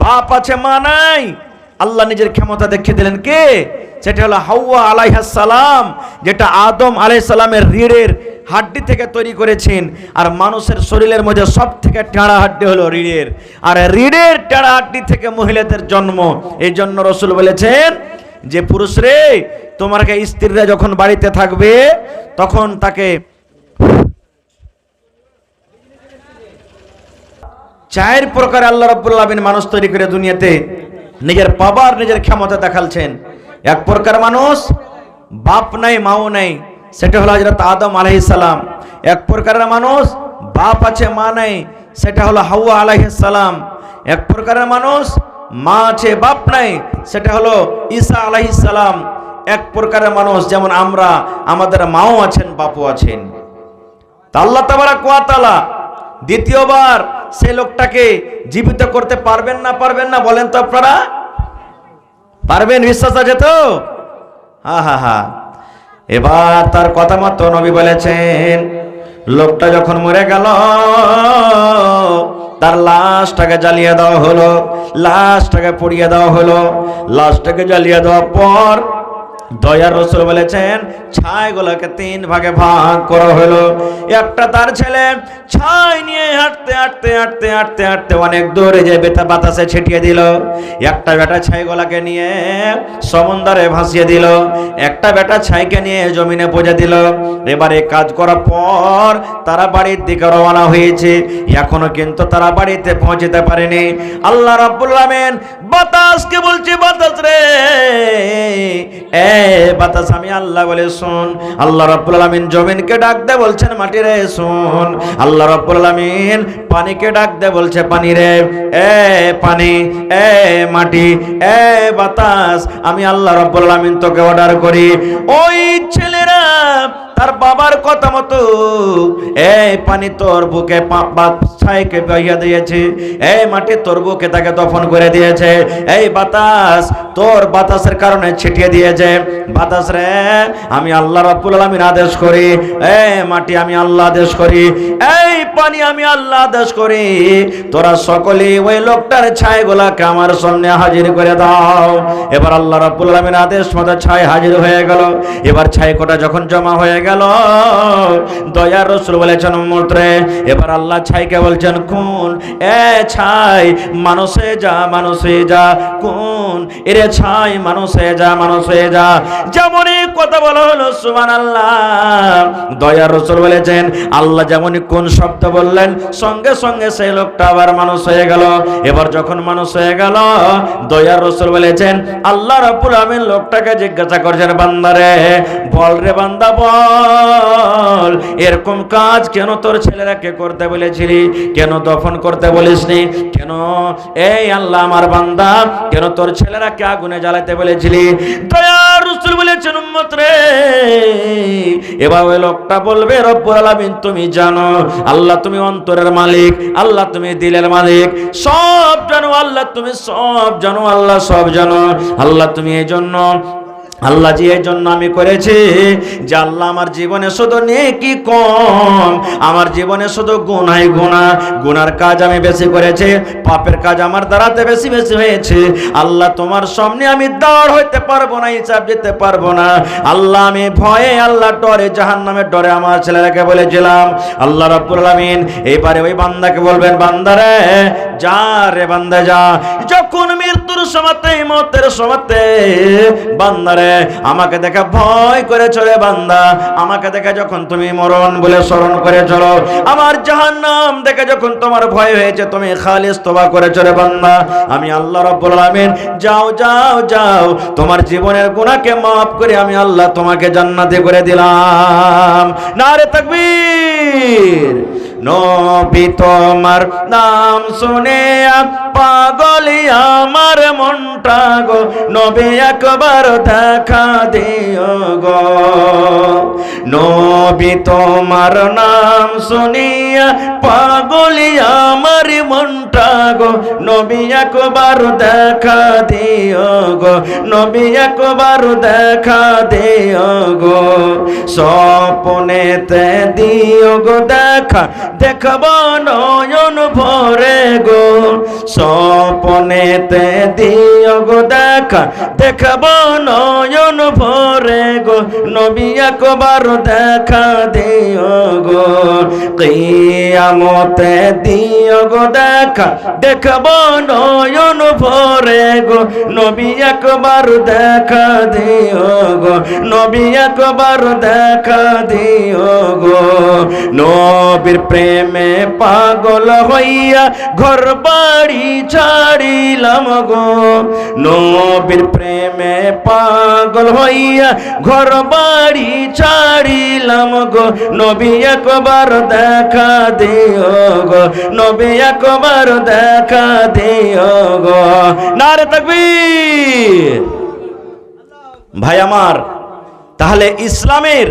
বাপ আছে, মা নাই, আল্লাহ নিজের ক্ষমতা দেখিয়ে দিলেন। কে? সেটা হলো হাওয়া আলাইহিস সালাম, যেটা আদম আলাইহিস সালামের রিড়ের হাড্ডি থেকে তৈরি করেছেন। আর মানুষের শরীরের মধ্যে সব থেকে টেড়া হাড্ডি হলো রিড়ের, আর রিড়ের টেড়া হাড্ডি থেকে মহিলাদের জন্ম। এই জন্য রাসূল বলেছেন যে পুরুষ রে, তোমার স্ত্রীরা যখন বাড়িতে থাকবে তখন তাকে 4 প্রকার আল্লাহ রাব্বুল আলামিন মানুষ তৈরি করে দুনিয়াতে নিজের পাওয়ার, নিজের ক্ষমতা দেখালছেন। 1 প্রকার মানুষ বাপ নাই, মাও নাই, সেটা হলো হযরত আদম আলাইহিস সালাম। 1 প্রকারের মানুষ বাপ আছে, মা নাই, সেটা হলো হাওয়া আলাইহিস সালাম। 1 প্রকারের মানুষ মা আছে, বাপ নাই, সেটা হলো ঈসা আলাইহিস সালাম। 1 প্রকারের মানুষ যেমন আমরা, আমাদের মাও আছেন, বাপও আছেন। তা আল্লাহ তাবারক ওয়া তাআলা দ্বিতীয়বার সেই লোকটাকে জীবিত করতে পারবেন না বলেন তো আপনারা? পারবেন? বিশ্বাস আছে তো? হা। এবার তার কথা মতো নবী বলেছেন, লোকটা যখন মরে গেল তার লাশটাকে জ্বালিয়ে দেওয়া হলো, লাশটাকে পুড়িয়ে দেওয়া হলো। লাশটাকে জ্বালিয়ে দেওয়ার পর দয়ার রাসূল বলেছেন ছাইগুলোকে 3 ভাগে ভাগ করা হলো। একটা তার ছেলে ছাই নিয়ে হাঁটতে অনেক দূরে যে বাতাসে ছিটিয়ে দিল। একটা বেটা ছাইগুলোকে নিয়ে সমুদ্রে ভাসিয়ে দিল। একটা বেটা ছাইকে নিয়ে জমিনে পুঁজে দিল। এবারে কাজ করার পর তারা বাড়ির দিকে রওনা হয়েছে। এখনো কিন্তু তারা বাড়িতে পৌঁছতে পারেনি। আল্লাহ রাব্বুল আলামিন বাতাসকে বলছে, বাতাস রে বাতাস আমি আল্লাহ বলে শোন। আল্লাহ রাব্বুল আলামিন জমিনকে ডাক দে বলছেন মাটি রে শোন। আল্লাহ রাব্বুল আলামিন পানিকে ডাক দে বলছে পানি রে পানি, মাটি, বাতাস আমি আল্লাহ রাব্বুল আলামিন তোকে অর্ডার করি। ওই ছেলেরা তার বাবার কথা মতো পানি তোর বুকে ছাইকে পাইয়া দিয়েছে, মাটি তোর বুকে তাকে দফন করে দিয়েছে। এই বাতাস তোর বাতাসের কারণে ছিটিয়ে দিয়েছে। বাতাস রে আমি আল্লাহ রাব্বুল আলামিন আদেশ করি, মাটি আমি আল্লাহ আদেশ করি, এই পানি আমি আল্লাহ আদেশ করি, তোরা সকলেই ওই লোকটার ছাইগুলাকে আমার সামনে হাজির করে দাও। এবার আল্লাহ রাব্বুল আলামিন আদেশ মতো ছাই হাজির হয়ে গেল। এবার ছাই কোটা যখন জমা হয়ে গেল, দয়ার রাসূল বলেছেন উম্মত রে, এবার আল্লাহ ছাইকে বলছেন কোন ছাই মানুষে যা কোন এরে ছাই মানুষে যা। যেমনই কথা বলা হলো সুবহানাল্লাহ, দয়ার রাসূল বলেছেন আল্লাহ যেমনই কোন শব্দ বললেন সঙ্গে সঙ্গে সেই লোকটা আবার মানুষ হয়ে গেল। এবার যখন মানুষ হয়ে গেল, দয়ার রাসূল বলেছেন আল্লাহ রাব্বুল আলামিন লোকটাকে জিজ্ঞাসা করছেন বান্দা রে বল রে বান্দা বল, এরকম কাজ কেন তোর ছেলেরাকে করতে বলেছিলি, কেন দফন করতে বলিসনি, কেন এই আল্লাহ আমার বান্দা কেন তোর ছেলেরাকে আগুনে জ্বালাতে বলেছিলি? দয়ার রাসূল বলেছেন উম্মত রে, এবার ওই লোকটা বলবে রব্বুল আলামিন তুমি জানো, আল্লাহ তুমি অন্তরের মালিক, আল্লাহ তুমি দিলের মালিক, সব জানো আল্লাহ, তুমি সব জানো আল্লাহ, সব জানো আল্লাহ। তুমি এই জন্য আল্লাহ জি এই জন্য আমি করেছি যে আল্লাহ আমার জীবনে শুধু নেকি কম, আমার জীবনে শুধু গুনার কাজ আমি বেশি করেছি, পাপের কাজ আমার দ্বারাতে বেশি হয়েছে। আল্লাহ তোমার সামনে আমি দাঁড় হইতে পারবো না, হিসাব দিতে পারবো না। আল্লাহ আমি ভয়ে, আল্লাহ ডরে, জাহান্নামের ডরে আমার ছেলেরাকে বলেছিলাম। আল্লাহ রাব্বুল আলামিন এবারে ওই বান্দাকে বলবেন বান্দারে যা রে বান্দা যা। যখন মৃত্যুর সময়তে, মতের সময়তে বান্দারে আমাকে দেখে ভয় করে চলে বান্দা, আমাকে দেখে যখন তুমি মরণ বলে স্মরণ করে চলো, আমার জাহান্নাম দেখে যখন তোমার ভয় হয়েছে তুমি খালিস তওবা করে চলে বান্দা, আমি আল্লাহ রাব্বুল আলামিন যাও তোমার জীবনের গুনাহকে maaf করে আমি আল্লাহ তোমাকে জান্নাতে করে দিলাম। নারে তাকবীর। নবী তোমার নাম শুনে পাগল আমার মনটা গো, নবী একবার দেখা দিও গো। নবী তোমার নাম শুনিয়া পাগল আমার মনটা গো, নবী একবার দেখা দিও গো, নবী একবার দেখা দিও গো। স্বপ্নেতে দিও গো দেখা, দেখব নয়ন ভরে গো। স্বপ্নেতে দিও গো দেখা, দেখব নয়ন ভরে গো, নবী একবার দেখা দিও গো। কিয়ামতে দিও গো দেখা, দেখব নয়ন ভরে গো, নবী একবার দেখা দিও গো, নবী একবার দেখা দিও গো। নবীর প্রেমে পাগল হইয়া ঘর বাড়ি ছাড়িলাম গো, নবীর প্রেমে পাগল হইয়া ঘর বাড়ি ছাড়িলাম গো, নবী একবার দেখা দিও গো, নবী একবার দেখা দিও গো। নারে তাকবীর। ভাই আমার, তাহলে ইসলামের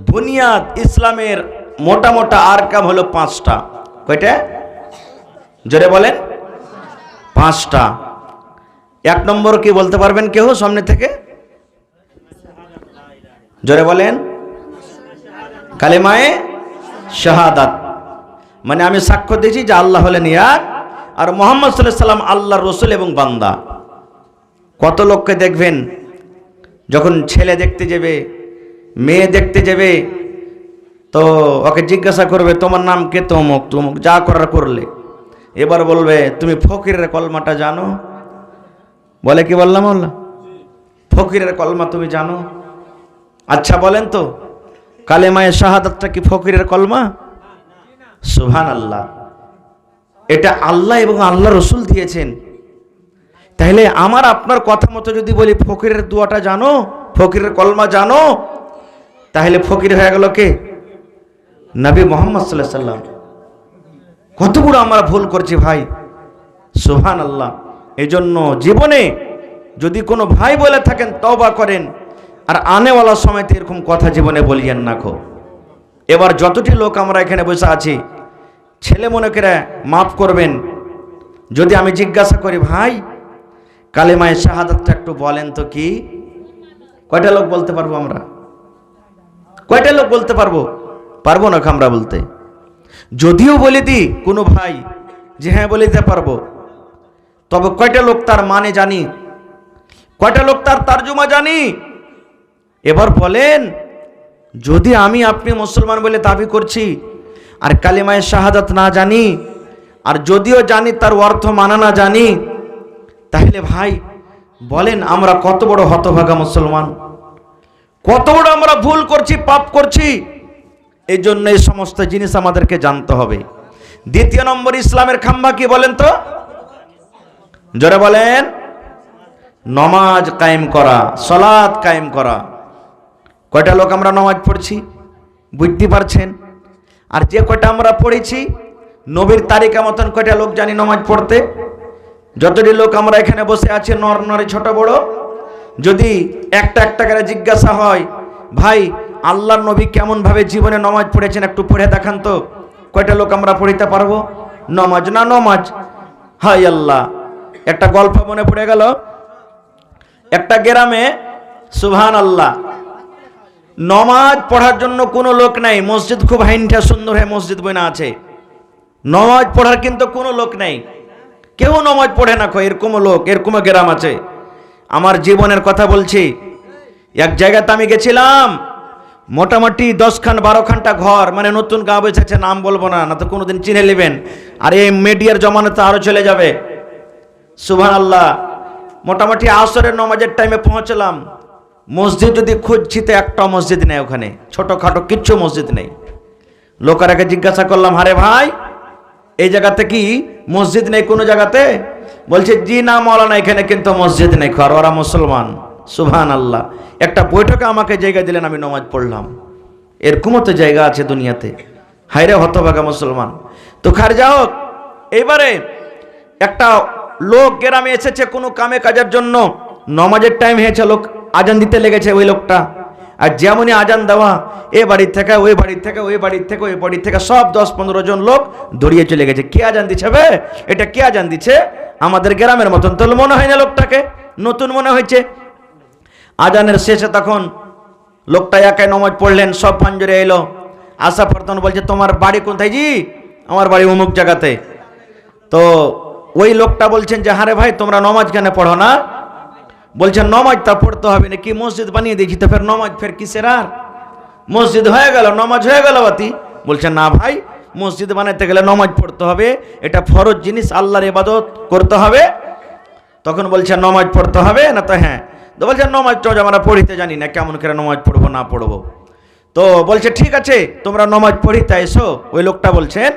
বুনিয়াদ, ইসলামের মোটা মোটা আরকাম হলো 5টা। কয়টা? জোরে বলেন। 5টা। 1 নম্বর কি বলতে পারবেন কেউ সামনে থেকে? জোরে বলেন। কালেমায়ে শাহাদাত, মানে আমি সাক্ষ্য দিয়েছি যে আল্লাহ হলেন এক আর মুহাম্মদ সাল্লাল্লাহু আলাইহি সাল্লাম আল্লাহর রাসূল এবং বান্দা। কত লোককে দেখবেন যখন ছেলে দেখতে যাবে, মেয়ে দেখতে যাবে, তো ওকে জিজ্ঞাসা করবে তোমার নাম কে? তমুক তমুক, যা করার করলে। এবার বলবে তুমি ফকিরের কলমাটা জানো? বলে কি বললাম? আল্লাহ ফকিরের কলমা তুমি জানো? আচ্ছা বলেন তো কালেমায়ে শাহাদাতটা কি ফকিরের কলমা? সুবহানাল্লাহ। এটা আল্লাহ এবং আল্লাহ রসুল দিয়েছেন। তাহলে আমার আপনার কথা মতো যদি বলি ফকিরের দোয়াটা জানো, ফকিরের কলমা জানো, তাহলে ফকির হয়ে গেল কে? নবী মুহাম্মদ সাল্লাল্লাহু আলাইহি সাল্লাম। কত বড় আমরা ভুল করছি ভাই, সুবহানাল্লাহ। এই জন্য জীবনে যদি কোনো ভাই বলে থাকেন তওবা করেন, আর আনেওয়ালা সময়তে এরকম কথা জীবনে বলিয়েন না খো। এবার যতটি লোক আমরা এখানে বসে আছি, ছেলে মনে করে মাফ করবেন যদি আমি জিজ্ঞাসা করি ভাই কালেমায়ে শাহাদাতটা একটু বলেন তো কি? কয়টা লোক বলতে পারবো আমরা? কয়টা লোক বলতে পারবো? পারবো না আমরা বলতে। যদিও বলে দিই কোনো ভাই যে হ্যাঁ বলে দিতে পারবো, তবে কয়টা লোক তার মানে জানি? কয়টা লোক তার তরজমা জানি? এবার বলেন, যদি আমি আপনি মুসলমান বলে দাবি করছি আর কালেমায়ে শাহাদাত না জানি, আর যদিও জানি তার অর্থ মানা না জানি, তাহলে ভাই বলেন আমরা কত বড় হতভাগা মুসলমান, কত বড় আমরা ভুল করছি, পাপ করছি। এই জন্য এই সমস্ত জিনিস আমাদেরকে জানতে হবে। 2 নম্বর ইসলামের খাম্বা কি বলেন তো? জোরে বলেন। নমাজ কায়েম করা, সালাত কায়েম করা। কয়টা লোক আমরা নামাজ পড়ছি বুঝতে পারছেন? আর যে কয়টা আমরা পড়েছি নবীর তারিকা মতন কয়টা লোক জানি নামাজ পড়তে? যতটি লোক আমরা এখানে বসে আছি, নর নারী ছোট বড়, যদি একটা একটা করে জিজ্ঞাসা হয় ভাই আল্লাহর নবী কেমন ভাবে জীবনে নামাজ পড়েছেন একটু পড়ে দেখান তো, কয়টা লোক আমরা পড়িতে পারবো? নামাজ না নামাজ। হাই আল্লাহ, একটা গল্প মনে পড়ে গেল। একটা গ্রামে সুবহানাল্লাহ নমাজ পড়ার জন্য কোনো লোক নাই, মসজিদ খুব হাইনটা সুন্দর হয়ে মসজিদ বইনা আছে, নমাজ পড়ার কিন্তু কোনো লোক নাই, কেউ নমাজ পড়ে না। এরকম লোক, এরকম গ্রাম আছে। আমার জীবনের কথা বলছি। এক জায়গাতে আমি গেছিলাম, মোটামুটি 10-12খানটা ঘর, মানে নতুন গাঁ বসেছে, নাম বলবো না, না তো কোনোদিন চিনে নেবেন, আর এই মিডিয়ার জমানাতে আরো চলে যাবে। সুবহানাল্লাহ, মোটামুটি আসরের নামাজের টাইমে পৌঁছলাম। মসজিদ যদি খুঁজছি তো একটা মসজিদ নেই ওখানে, ছোটখাটো কিচ্ছু মসজিদ নেই। লোকেরাকে জিজ্ঞাসা করলাম, আরে ভাই এই জায়গাতে কি মসজিদ নেই কোনো জায়গাতে? বলছে জি না মাওলানা, এখানে কিন্তু মসজিদ নেই। আর ওরা মুসলমান। সুবহানাল্লাহ, একটা বৈঠকে আমাকে জায়গা দিলেন, আমি নামাজ পড়লাম। এরকমও তো জায়গা আছে দুনিয়াতে। হায়রে হতভাগা মুসলমান। তো খার যাও, এইবারে একটা লোক গ্রামে এসেছে কোনো কামে কাজের জন্য, নমাজের টাইম হয়েছে, লোক আজান দিতে লেগেছে ওই লোকটা। আর যেমনই আজান দেওয়া, এ বাড়ির থেকে ওই বাড়ির থেকে, ওই বাড়ির থেকে ওই বাড়ির থেকে, সব 10-15 জন লোক দৌড়িয়ে চলে গেছে। কে আজান দিচ্ছে বে? এটা কে আজান দিচ্ছে? আমাদের গ্রামের মতন তো মনে হয় না, লোকটাকে নতুন মনে হয়েছে। আজানের শেষে তখন লোকটা একাই নামাজ পড়লেন, সব পাঞ্জরে এলো। আসা পর বলছে তোমার বাড়ি কোথায়? জি আমার বাড়ি অমুক জায়গাতে। তো ওই লোকটা বলছেন যে হারে ভাই তোমরা নমাজ কেন পড়ো না? বলছেন নমাজ তা পড়তে হবে না, কি মসজিদ বানিয়ে দিয়েছি তো ফের নমাজ ফের কিসের? আর মসজিদ হয়ে গেল, নমাজ হয়ে গেল বাতি। বলছেন না ভাই, মসজিদ বানাইতে গেলে নমাজ পড়তে হবে, এটা ফরজ জিনিস, আল্লাহর ইবাদত করতে হবে। তখন বলছেন নমাজ পড়তে হবে না? তো হ্যাঁ। তো বলছেন নমাজ তো আমরা পড়িতে জানি না, কেমন করে নমাজ পড়বো না পড়বো? তো বলছে ঠিক আছে তোমরা নমাজ পড়িতে এসো। ওই লোকটা বলছেন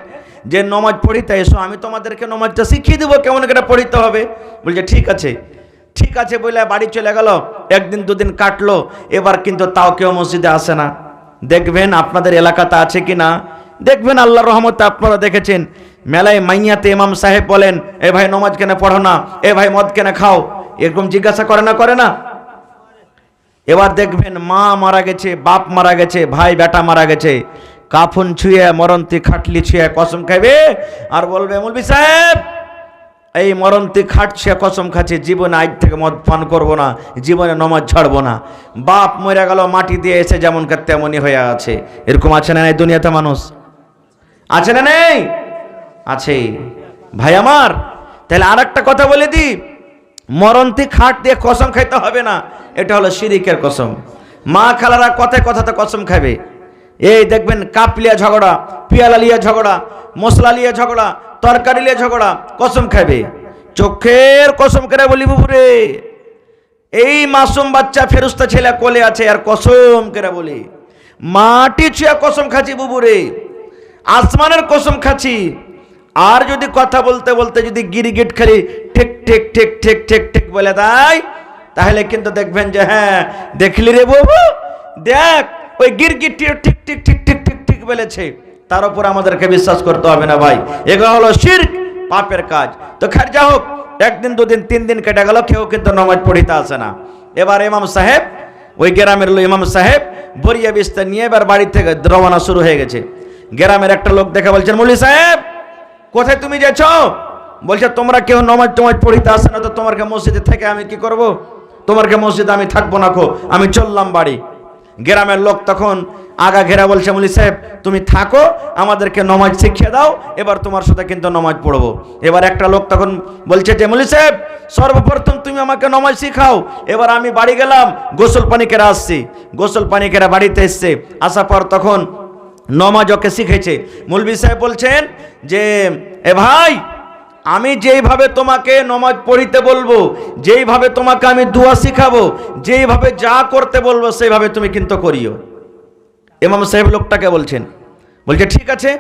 যে নমাজ পড়িতে এসো, আমি তোমাদেরকে নমাজটা শিখিয়ে দেবো কেমন করে পড়িতে হবে। বলছে ঠিক আছে। ঠিক আছে বলে বাড়ি চলে গেল। একদিন দুদিন কাটলো, এবার কিন্তু তাও কেউ মসজিদে আসে না। দেখবেন আপনাদের এলাকাতে আছে কি না, দেখবেন আল্লাহর রহমতে আপনারা দেখেছেন মেলায় মাইয়াতে ইমাম সাহেব বলেন এ ভাই নমাজ কেন পড়ো না, এ ভাই মদ কেন খাও, এরকম জিজ্ঞাসা করে না? এবার দেখবেন মা মারা গেছে, বাপ মারা গেছে, ভাই বেটা মারা গেছে, কাফন ছুঁয়ে মরন্তি খাটলি ছুঁয়ে কসম খাইবে আর বলবে মৌলভী সাহেব এই মরন্তি খাট ছুঁয়ে কসম খাচ্ছি জীবনে আজ থেকে মদ পান করবো না, জীবনে নমাজ ছাড়বো না। বাপ মরে গেল মাটি দিয়ে এসে যেমন তেমনই হয়ে আছে। এরকম আছে না এই দুনিয়াতে মানুষ? আছে না নেই? আছে ভাই আমার। তাহলে আর একটা কথা বলে দিই, মরন্তি খাট দিয়ে কসম খাইতে হবে না, এটা হলো শিরিকের কসম। মা খালারা কথায় কথাতে কসম খাবে। এই দেখবেন কাপ লিয়া ঝগড়া, পিয়ালা লিয়া ঝগড়া, মশলা লিয়া ঝগড়া, তরকারি লিয়া ঝগড়া, কসম খাবে। চোখের কসম করে বলি বুবুরে, এই মাসুম বাচ্চা ফেরুস্তা ছেলে কোলে আছে আর কসম করে বলি মাটি ছুঁয়া কসম খাচ্ছি বুবুরে, আসমানের কসম খাচ্ছি। আর যদি কথা বলতে বলতে যদি গিরগিট খালি ঠিক ঠিক ঠিক ঠিক ঠিক ঠিক বলে দেয়, তাহলে কিন্তু দেখবেন যে হ্যাঁ দেখলি রে বাবু, দেখ ওই গিরগিটি ঠিক ঠিক ঠিক ঠিক ঠিক ঠিক বলেছে, তার উপর আমাদেরকে বিশ্বাস করতে হবে না ভাই। এগুলো হলো শিরক, পাপের কাজ। তো খার যা হোক, একদিন দুদিন তিন দিন কেটে গেল, কেউ কিন্তু নামাজ পড়িতে আসে না। এবার ইমাম সাহেব, ওই গ্রামের ইমাম সাহেব বরিয়া বিস্তার নিয়ে এবার বাড়ি থেকে রওনা শুরু হয়ে গেছে। গ্রামের একটা লোক দেখে বলছেন, মৌলভী সাহেব কোথায় তুমি যাচ্ছ? বলছে তোমরা কেউ নামাজ পড়িতে আসে না, তো তোমাকে মসজিদে থেকে আমি কি করব? তোমাকে মসজিদে আমি থাকবো না, আমি চললাম বাড়ি। গ্রামের লোক তখন আগা ঘেরা বলছে, মৌলভী সাহেব তুমি থাকো, আমাদেরকে নামাজ শিখিয়ে দাও, এবার তোমার সাথে কিন্তু নামাজ পড়বো। এবার একটা লোক তখন বলছে যে মৌলভী সাহেব সর্বপ্রথম তুমি আমাকে নামাজ শিখাও। এবার আমি বাড়ি গেলাম, গোসল পানি করে আসছি। গোসল পানি করে বাড়িতে এসছে, আসার পর তখন নামাজ ওকে শিখেছে। মৌলভী সাহেব বলছেন যে এ ভাই, আমি যেইভাবে তোমাকে নামাজ পড়িতে বলবো, যেইভাবে তোমাকে আমি দোয়া শিখাবো, যেইভাবে যা করতে বলবো সেইভাবে তুমি কিন্তু করিও। ইমাম সাহেব লোকটাকে বলছেন, বলছে ঠিক আছে।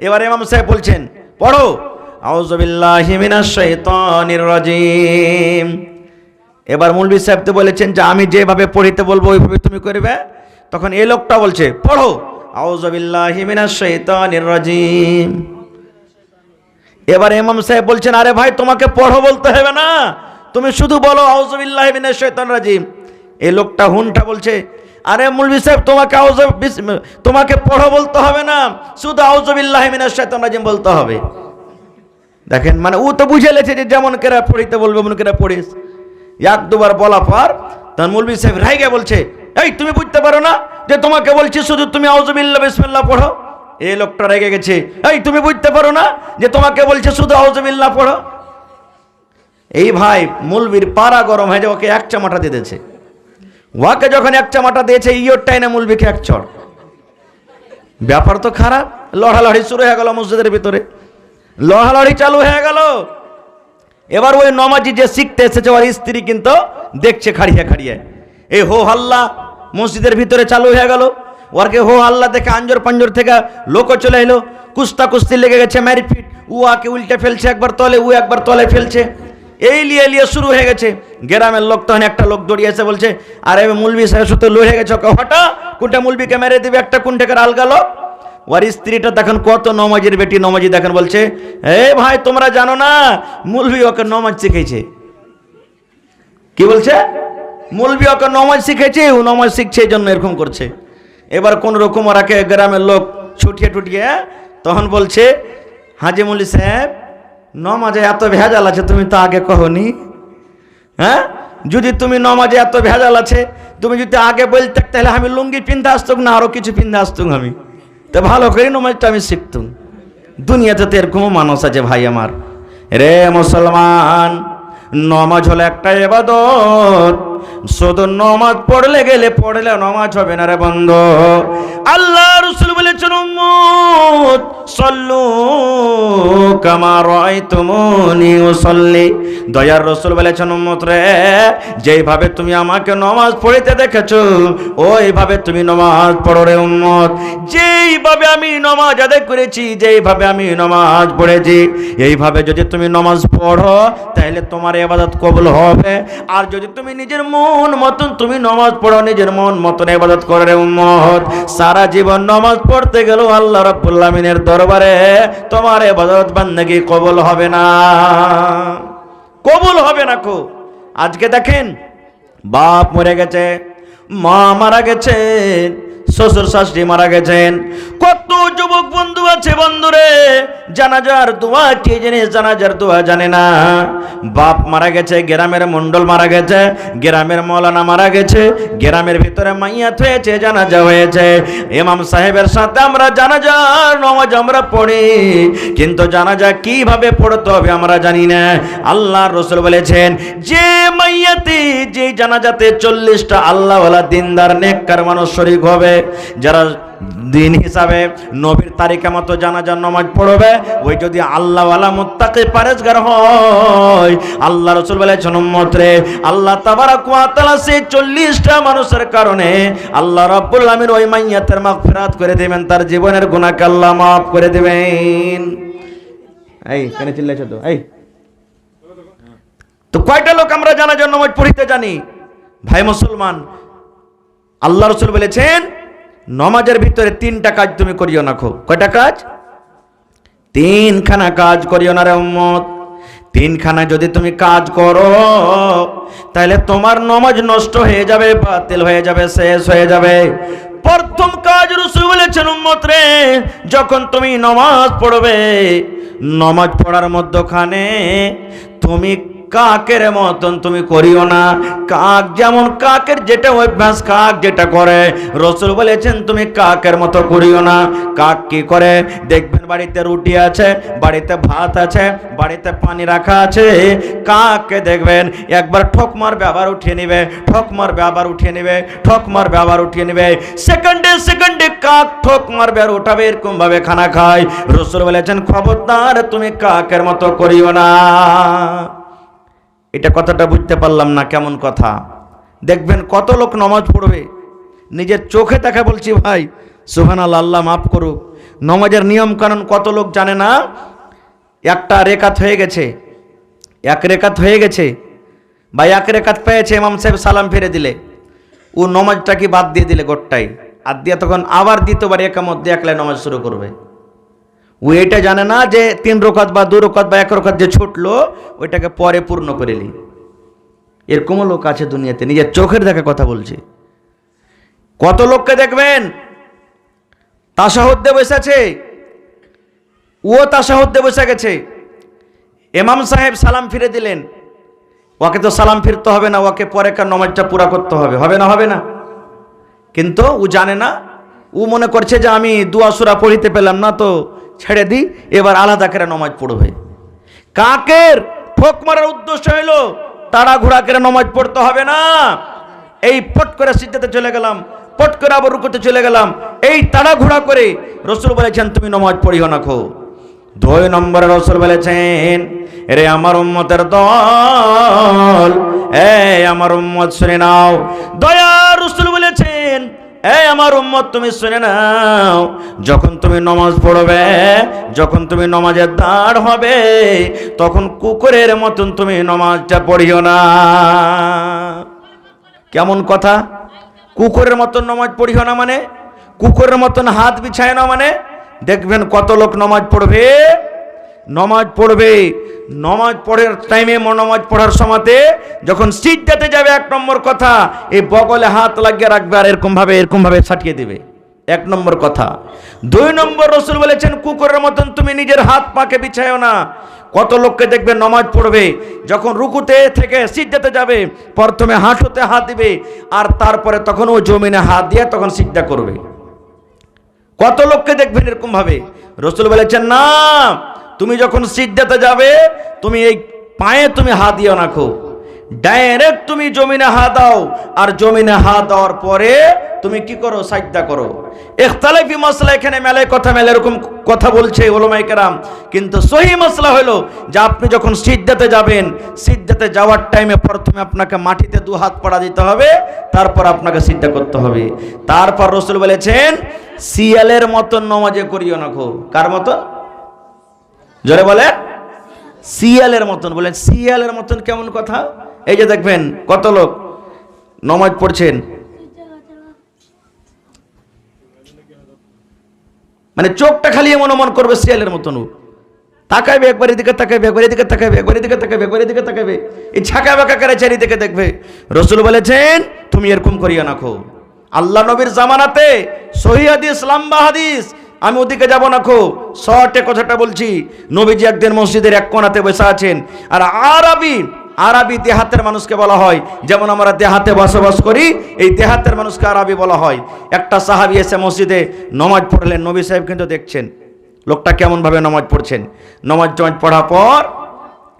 এবার ইমাম সাহেব বলছেন পড়ো, আউযু বিল্লাহি মিনাশ শাইতানির রাজিম। এবার মৌলভী সাহেব তো বলেছেন যে আমি যেভাবে পড়িতে বলবো ওইভাবে তুমি করবে। তখন এই লোকটা বলছে পড়ো, আউযু বিল্লাহি মিনাশ শাইতানির রাজিম। এবার ইমাম সাহেব বলছেন আরে ভাই তোমাকে পড়ো বলতে হবে না, তুমি শুধু বলো আউযু বিল্লাহি মিনাশ শাইতানির রাজিম। এই লোকটা হুনটা বলছে আরে মৌলভী সাহেব তোমাকে পড়ো বলতে হবে না, শুধু আউযু বিল্লাহি মিনাশ শাইতানির রাজিম বলতে হবে। দেখেন, মানে ও তো বুঝে লেছে যে যেমন করে পড়িতে বলবে মন করে পড়িস। এক দুবার বলা পর তখন মৌলভী সাহেব রাইগে বলছে, এই তুমি বুঝতে পারো না যে তোমাকে বলছি শুধু তুমি আউযু বিল্লাহি বিসমিল্লাহ পড়ো? এই লোকটা রেগে গেছে, এই তুমি বুঝতে পারো না যে তোমাকে বলছে শুধু আউযু বিল্লাহ পড়ো? এই ভাই মৌলভীর পাড়া গরম হয়ে যায়, ওকে এক চামাটা দিয়ে দিয়েছে। ওয়াকে যখন এক চামাটা দিয়েছে, ইয়োরটাই না মৌলভীকে এক চড়। ব্যাপার তো খারাপ, লড়ালড়ি শুরু হয়ে গেল মসজিদের ভিতরে, লড়ালড়ি চালু হয়ে গেল। এবার ওই নমাজি যে শিখতে এসেছে ওর স্ত্রী কিন্তু দেখছে খাড়িয়ে খাড়িয়ে, এই হো হাল্লা মসজিদের ভিতরে চালু হয়ে গেল। ওরকে হো হাল্লা দেখে আঞ্জর পাঞ্জর থেকে লোকও চলে এলো, কুস্তা কুস্তি লেগে গেছে, ম্যারিপিট। ও আকে উল্টে ফেলছে, একবার তলে ও একবার তলে ফেলছে, এই লিয়ে শুরু হয়ে গেছে। গ্রামের লোক তখন একটা লোক দৌড়িয়ে এসে বলছে আরে মৌলভী সাহেব তো লড়ে গেছে, ওকে হটা, কোনটা মৌলভীকে মেরে দিবে, একটা কোন থেকে আলগালো। ওর স্ত্রীটা দেখেন কত নমাজের বেটি, নমাজি দেখেন বলছে এ ভাই তোমরা জানো না মৌলভী ওকে নমাজ শিখেছে। কি বলছে? মৌলভী ওকে নমাজ শিখেছে, ও নমাজ শিখছে এই জন্য এরকম করছে। এবার কোন রকম ওরাকে গ্রামের লোক ছুটিয়ে টুটিয়ে তখন বলছে হাজি মৌলভী সাহেব নমাজে এত ভেজাল আছে তুমি তো আগে কহনি। হ্যাঁ, যদি তুমি নমাজে এত ভেজাল আছে তুমি যদি আগে বলতে তাহলে আমি লুঙ্গি পিনতে আসতুম না, আরো কিছু পিনতে আসতুম, আমি তো ভালো করে নমাজটা আমি শিখতুম। দুনিয়াতে তো এরকমও মানুষ আছে ভাই আমার। রে মুসলমান, নমাজ হলো একটা ইবাদত, শুধু নমাজ পড়লে নমাজ হবে না রে বন্ধু। আল্লাহ রাসূল বলেছেন উম্মত সাল্লু কামা রাআইতুমুনি উসাল্লি। দয়ার রাসূল বলেছেন উম্মত রে, যেইভাবে তুমি আমাকে নামাজ পড়িতে দেখেছো ওইভাবে তুমি নামাজ পড়ো রে উম্মত। যেইভাবে আমি নামাজ আদায় করেছি, যেইভাবে আমি নামাজ পড়েছি, এইভাবে যদি তুমি নামাজ পড়ো তাহলে তোমার ইবাদত কবুল হবে। আর যদি তুমি নিজের মন মতন তুমি নামাজ পড়ো, নিজের মন মতন ইবাদত করো রে উম্মত, সারা জীবন নামাজ পড়তে গেলেও আল্লাহ রাব্বুল আলামিনের দরবারে তোমার ইবাদত বান্দেগি কবুল হবে না, কবুল হবে না কো। আজকে দেখেন বাপ মরে গেছে, মা মারা গেছেন, শ্বশুর শাশুড়ি মারা গেছেন, কত বলছে বন্ধুরে, জানাজার দোয়া কি জিনিস? জানাজার দোয়া জানে না। বাপ মারা গেছে, গ্রামের মন্ডল মারা গেছে, গ্রামের মৌলানা মারা গেছে, গ্রামের ভিতরে মাইয়াত হয়েছে, জানাজা হয়েছে, ইমাম সাহেবের সাথে আমরা জানাজার নামাজ আমরা পড়ি, কিন্তু জানাজা কিভাবে পড়তে হবে আমরা জানি না। আল্লাহর রাসূল বলেছেন, যে মাইয়াতে যে জানাজাতে 40টা আল্লাহওয়ালা দিনদার নেককার মানুষ শরীক হবে, যারা দিন হিসাবে নবীর তারিখে মতো জানাজার নামাজ পড়বে, ওই যদি আল্লাহওয়ালা মুত্তাকি পরেজগার হয়, আল্লাহ রাসূল বলেছেন উম্মত রে, আল্লাহ তাবারক ওয়া তাআলা সেই 40টা মানুষের কারণে আল্লাহ রাব্বুল আলামিন ওই মাইয়াতের মাগফিরাত করে দিবেন, তার জীবনের গুনাহকে আল্লাহ মাফ করে দিবেন। এই কেন চিল্লাইছো তো? এই তো কয়টা লোক আমরা জানাজার নামাজ পড়িতে জানি? ভাই মুসলমান, আল্লাহ রাসূল বলেছেন নামাজের ভিতরে 3টা কাজ তুমি করিও না। কয়টা কাজ? 3খানা কাজ করিও না রে উম্মত। 3খানা যদি তুমি কাজ করো তাহলে তোমার নামাজ নষ্ট হয়ে যাবে, বাতিল হয়ে যাবে, শেষ হয়ে যাবে। প্রথম কাজ রাসূল বলেছেন উম্মত রে, যখন তুমি নামাজ পড়বে, নামাজ পড়ার মধ্যখানে তুমি কাকের মতন তুমি করিও না। কাক যেমন কাকের যেটা অভ্যাস, কাক যেটা করে, রাসূল বলেছেন তুমি কাকের মতো করিও না। কাক কি করে? দেখবেন বাড়িতে রুটি আছে, বাড়িতে ভাত আছে, বাড়িতে পানি রাখা আছে, কাককে দেখবেন একবার ঠক মারবে আবার উঠিয়ে নেবে, ঠক মারবে আবার উঠিয়ে নেবে, ঠক মারবে আবার উঠিয়ে নেবে, সেকেন্ডে সেকেন্ডে কাক ঠক মারবে আর উঠাবে, এরকম ভাবে খানা খায়। রাসূল বলেছেন খবরদার তুমি কাকের মতো করিও না। এটা কথাটা বুঝতে পারলাম না, কেমন কথা? দেখবেন কত লোক নামাজ পড়বে, নিজের চোখে দেখা বলছি ভাই, সুবহানাল্লাহ, আল্লাহ মাফ করুক, নামাজের নিয়ম কানুন কত লোক জানে না। একটা রেকাত হয়ে গেছে, এক রেকাত হয়ে গেছে বা এক রেকাত পেয়েছে, ইমাম সাহেব সালাম ফিরে দিলে ও নামাজটা কি বাদ দিয়ে দিলে গোট্টাই, আর দিয়ে তখন আবার দ্বিতীয়বার একামত দিয়ে একলাই নামাজ শুরু করবে। ও এটা জানে না যে 3 রাকাত বা 2 রাকাত বা 1 রাকাত যে ছুটলো ওইটাকে পরে পূর্ণ করে নি। এরকমও লোক আছে দুনিয়াতে, নিজের চোখের দেখা কথা বলছে। কত লোককে দেখবেন তাশাহুদে বসেছে, ও তাশাহুদে বসে গেছে, ইমাম সাহেব সালাম ফিরে দিলেন, ওকে তো সালাম ফিরতে হবে না, ওকে পরে কার নামাজটা পুরা করতে হবে, হবে না? হবে না? কিন্তু ও জানে না, ও মনে করছে যে আমি দুয়া সূরা পড়িতে পেলাম না তো ছেড়ে দিই, এবার আলাদা করে নামাজ পড়বে। কাকের ঠোক মারার উদ্দেশ্য হইল তাড়াহুড়া করে নামাজ পড়তে হবে না। এই পট করে সিজদাতে চলে গেলাম, পট করে আবার রুকুতে চলে গেলাম, এই তাড়াহুড়া করে রাসূল বলেছেন তুমি নামাজ পড়িও না। 2 নম্বরে রাসূল বলেছেন, এরে আমার উম্মতের দল, এই আমার উম্মত শুনে নাও, দয়া রাসূল বলেছেন, এই আমার উম্মত তুমি শুনে নাও, যখন তুমি নামাজ পড়বে, যখন তুমি নামাজে দাঁড় হবে, তখন কুকুরের মতন তুমি নামাজটা পড়িও না। কেমন কথা? কুকুরের মতন নামাজ পড়িও না মানে? কুকুরের মতন হাত বিছায় না মানে? দেখবেন কত লোক নামাজ পড়বে, নামাজ পড়বে, নামাজ পড়ার টাইমে, নামাজ পড়ার সময়তে যখন সিজদাতে যাবে, 1 নম্বর কথা, এই বগলে হাত লাগিয়ে রাখবে আর এরকম ভাবে ছাটিয়ে দিবে, 1 নম্বর কথা। 2 নম্বর রাসূল বলেছেন কুকুরের মতন তুমি নিজের হাত পাকে বিছায়ও না। কত লোককে দেখবে নামাজ পড়বে, যখন রুকুতে থেকে সিজদাতে যাবে প্রথমে হাঁটুতে হাত দিবে আর তারপরে তখন ও জমিনে হাত দিয়ে তখন সিজদা করবে। কত লোককে দেখবেন এরকম ভাবে। রাসূল বলেছেন না, তুমি যখন সিজদাতে যাবে তুমি এই পায়ে তুমি হাত দিও না, ডাইরেক্ট তুমি জমিনে হাত দাও, আর জমিনে হাত দেওয়ার পরে তুমি কি করো? সাজদা করো। ইখতিলাফি মাসলা এখানে মেলে কথা মেলে এরকম কথা বলছে উলামায়ে কেরাম, কিন্তু সহিহ মাসলা হলো যে আপনি যখন সিজদাতে যাবেন, সিজদাতে যাওয়ার টাইমে প্রথমে আপনাকে মাটিতে 2 হাত পড়া দিতে হবে, তারপর আপনাকে সিজদা করতে হবে। তারপর রাসূল বলেছেন শিয়ালের মতন নামাজে করিও না। কার মতন? জোরে বলে, শিয়ালের মতন। বলেন শিয়ালের মতন কেমন কথা? এই যে দেখবেন কত লোক নামাজ পড়ছেন, মানে চোখটা খালি এমন করবে শিয়ালের মতন, তাকাইবে একবার এদিকে, তাকাইবে একবার এদিকে, তাকাইবে একবার এদিকে, তাকাইবে একবার এদিকে, তাকাইবে, এই ছাকা বাঁকা করে চারিদিকে দেখবে। রাসূল বলেছেন তুমি এরকম করিও না। আল্লাহ নবীর জামানাতে সহিহ হাদিস, লম্বা হাদিস, আমি ওদিকে যাব না খো, শর্টে কথাটা বলছি। নবীজি একদিন মসজিদের এক কোণাতে বসে আছেন, আর আরবি দেহাতের মানুষকে বলা হয়, যেমন আমরা দেহাতে বসবাস করি, এই দেহাতের মানুষকে আরবি বলা হয়। একটা সাহাবী এসে মসজিদে নামাজ পড়লেন, নবী সাহেব কিন্তু দেখছেন লোকটা কেমন ভাবে নামাজ পড়ছেন। নামাজ পড়ার পর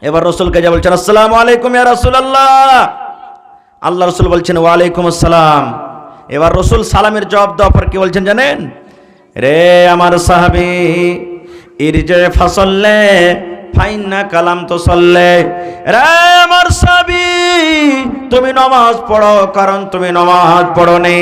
এবার রসুলকে যা বলছেন, আসসালামু আলাইকুম ইয়া রাসূলুল্লাহ। আল্লাহ রসুল বলছেন ওয়ালাইকুম আসসালাম। এবার রসুল সালামের জবাব দেওয়ার পর কি বলছেন জানেন? রে আমার সাহাবী, ইরজে ফাসাল্লে ফাইন্না কালাম তো সল্লে। রে আমার সাহাবী, তুমি নামাজ পড়ো, কারণ তুমি নামাজ পড়োনি।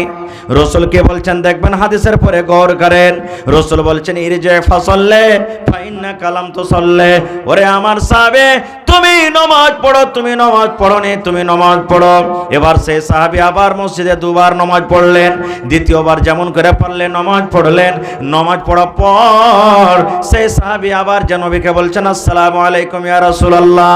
রসুলকে বলছেন, দেখবেন হাদিসের পরে গৌর করেন, রসুল বলছেন ইরজে ফাসাল্লে ফাইন্না কালাম তো সল্লে। ওরে আমার সাহাবী, তুমি নামাজ পড়ো, তুমি নামাজ পড়োনি, তুমি নামাজ পড়ো। এবার সেই সাহাবী আবার মসজিদে দুবার নামাজ পড়লেন, দ্বিতীয়বার যেমন করে পারলেন নামাজ পড়লেন। নামাজ পড়ার পর সেই সাহাবী আবার যে নবীকে বলছেন, আসসালামু আলাইকুম ইয়া রাসূলুল্লাহ।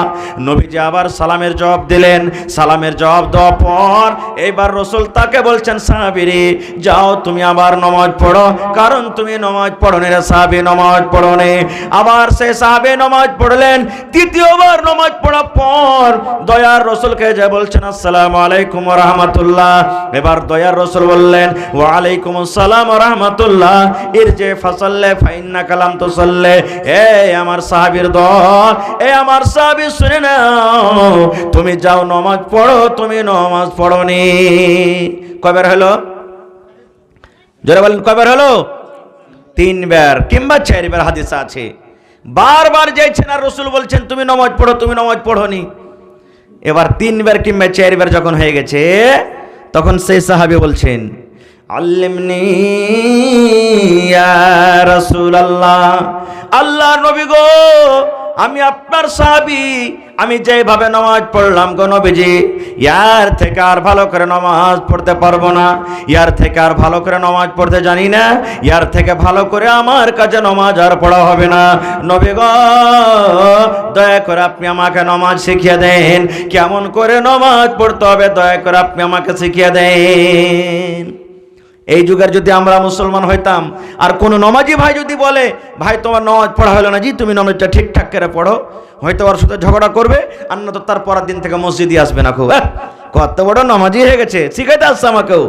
নবীজি আবার সালামের জবাব দিলেন। সালামের জবাব দেওয়ার পর এবার রসুল তাকে বলছেন, সাহাবীরে যাও, তুমি আবার নামাজ পড়ো, কারণ তুমি নামাজ পড়োনি রে সাহাবী, নামাজ পড়োনি। আবার সেই সাহাবী নামাজ পড়লেন। তৃতীয়বার নামাজ পড়ার পর দয়ার রসুলকে যে বলছেন, আসসালামু আলাইকুম ওয়া রাহমাতুল্লাহ। এবার দয়ার রসুল বললেন, ওয়া আলাইকুম আসসালাম ওয়া রাহমাতুল্লাহ। ইরজে ফাসাল্লে ফাইন্না কালাম তুসাল্লে। আমার সাহাবীর দল, আমার সাহাবী শুনে নাও, তুমি যাও নামাজ পড়ো, তুমি নামাজ পড়োনি। কয়বার হলো? জোরে বলেন, কয়বার হলো? 3 বার কিংবা 4 বার হাদিস আছে। বারবার যাইছেন আর রসুল বলছেন তুমি নামাজ পড়ো, তুমি নামাজ পড়োনি। এবার 3 বার কিংবা 4 বার যখন হয়ে গেছে, তখন সেই সাহাবী বলছেন, আল্লিমনি ইয়া রাসূলুল্লাহ। আল্লাহর নবী গো, আমি আপনার সাহাবী, আমি যেভাবে নামাজ পড়লাম গো নবীজি, ইয়ার থেকে আর ভালো করে নামাজ পড়তে পারবো না, ইয়ার থেকে আর ভালো করে নামাজ পড়তে জানি না, ইয়ার থেকে ভালো করে আমার কাছে নামাজ আর পড়া হবে না। নবী গো, দয়া করে আপনি আমাকে নামাজ শিখিয়ে দেন, কেমন করে নামাজ পড়তে হবে দয়া করে আপনি আমাকে শিখিয়ে দেন। এই যুগের যদি আমরা মুসলমান হইতাম, আর কোনো নমাজি ভাই যদি বলে, ভাই তোমার নামাজ পড়া হলো না, জি তুমি নামাজটা ঠিকঠাক করে পড়ো, হয়তো ওর সাথে ঝগড়া করবে, আর না তো তার পরের দিন থেকে মসজিদে আসবে না। খুব কত বড় নামাজি হয়ে গেছে, শিখাইতে আসছে আমাকেও,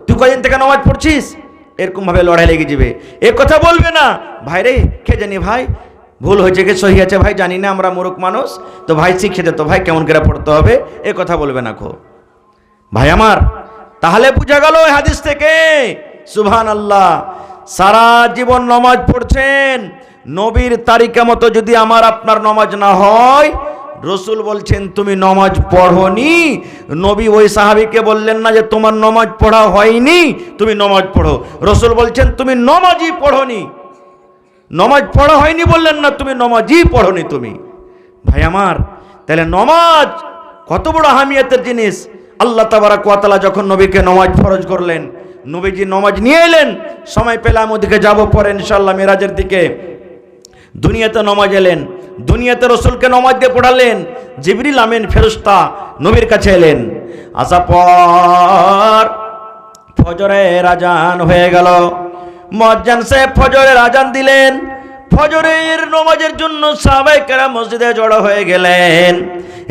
তুই কদিন থেকে নামাজ পড়ছিস, এরকম ভাবে লড়াই লেগে যাবে। এ কথা বলবে না, ভাই রে কে জানি ভাই ভুল হয়েছে কি সহি আছে ভাই জানি না, আমরা মূর্খ মানুষ, তো ভাই শিখিয়ে দে তো ভাই কেমন করে পড়তে হবে, এ কথা বলবে না। খো ভাই আমার, তাহলে বুঝা গেল হাদিস থেকে, সুবহানাল্লাহ, সারা জীবন নামাজ পড়ছেন, নবীর তারিকা মতো যদি আমার আপনার নামাজ না হয়, রসুল বলছেন তুমি নামাজ পড়োনি। নবী ওই সাহাবীকে বললেন না যে তোমার নামাজ পড়া হয়নি, তুমি নামাজ পড়ো। রসুল বলছেন তুমি নামাজই পড়োনি, নামাজ পড়া হয়নি বললেন না, তুমি নামাজই পড়োনি তুমি। ভাই আমার, তাহলে নামাজ কত বড় আহমিয়তের জিনিস। আল্লাহ তাবারাক ওয়া তাআলা যখন নবীকে নামাজ ফরজ করলেন, নবীজি নামাজ নিয়ে এলেন, সময় পেলাম ওদিকে যাব পরে ইনশাআল্লাহ মিরাজের দিকে। দুনিয়াতে নামাজ এলেন, দুনিয়াতে রসুলকে নামাজ দিয়ে পড়ালেন। জিবরিল আমিন ফেরেশতা নবীর কাছে এলেন, আসার পর ফজরের আজান হয়ে গেল, মুয়াজ্জিন সাহেব ফজরের আজান দিলেন। ফজরের নামাজের জন্য সাহাবায়ে কেরাম মসজিদে জড়ো হয়ে গেলেন।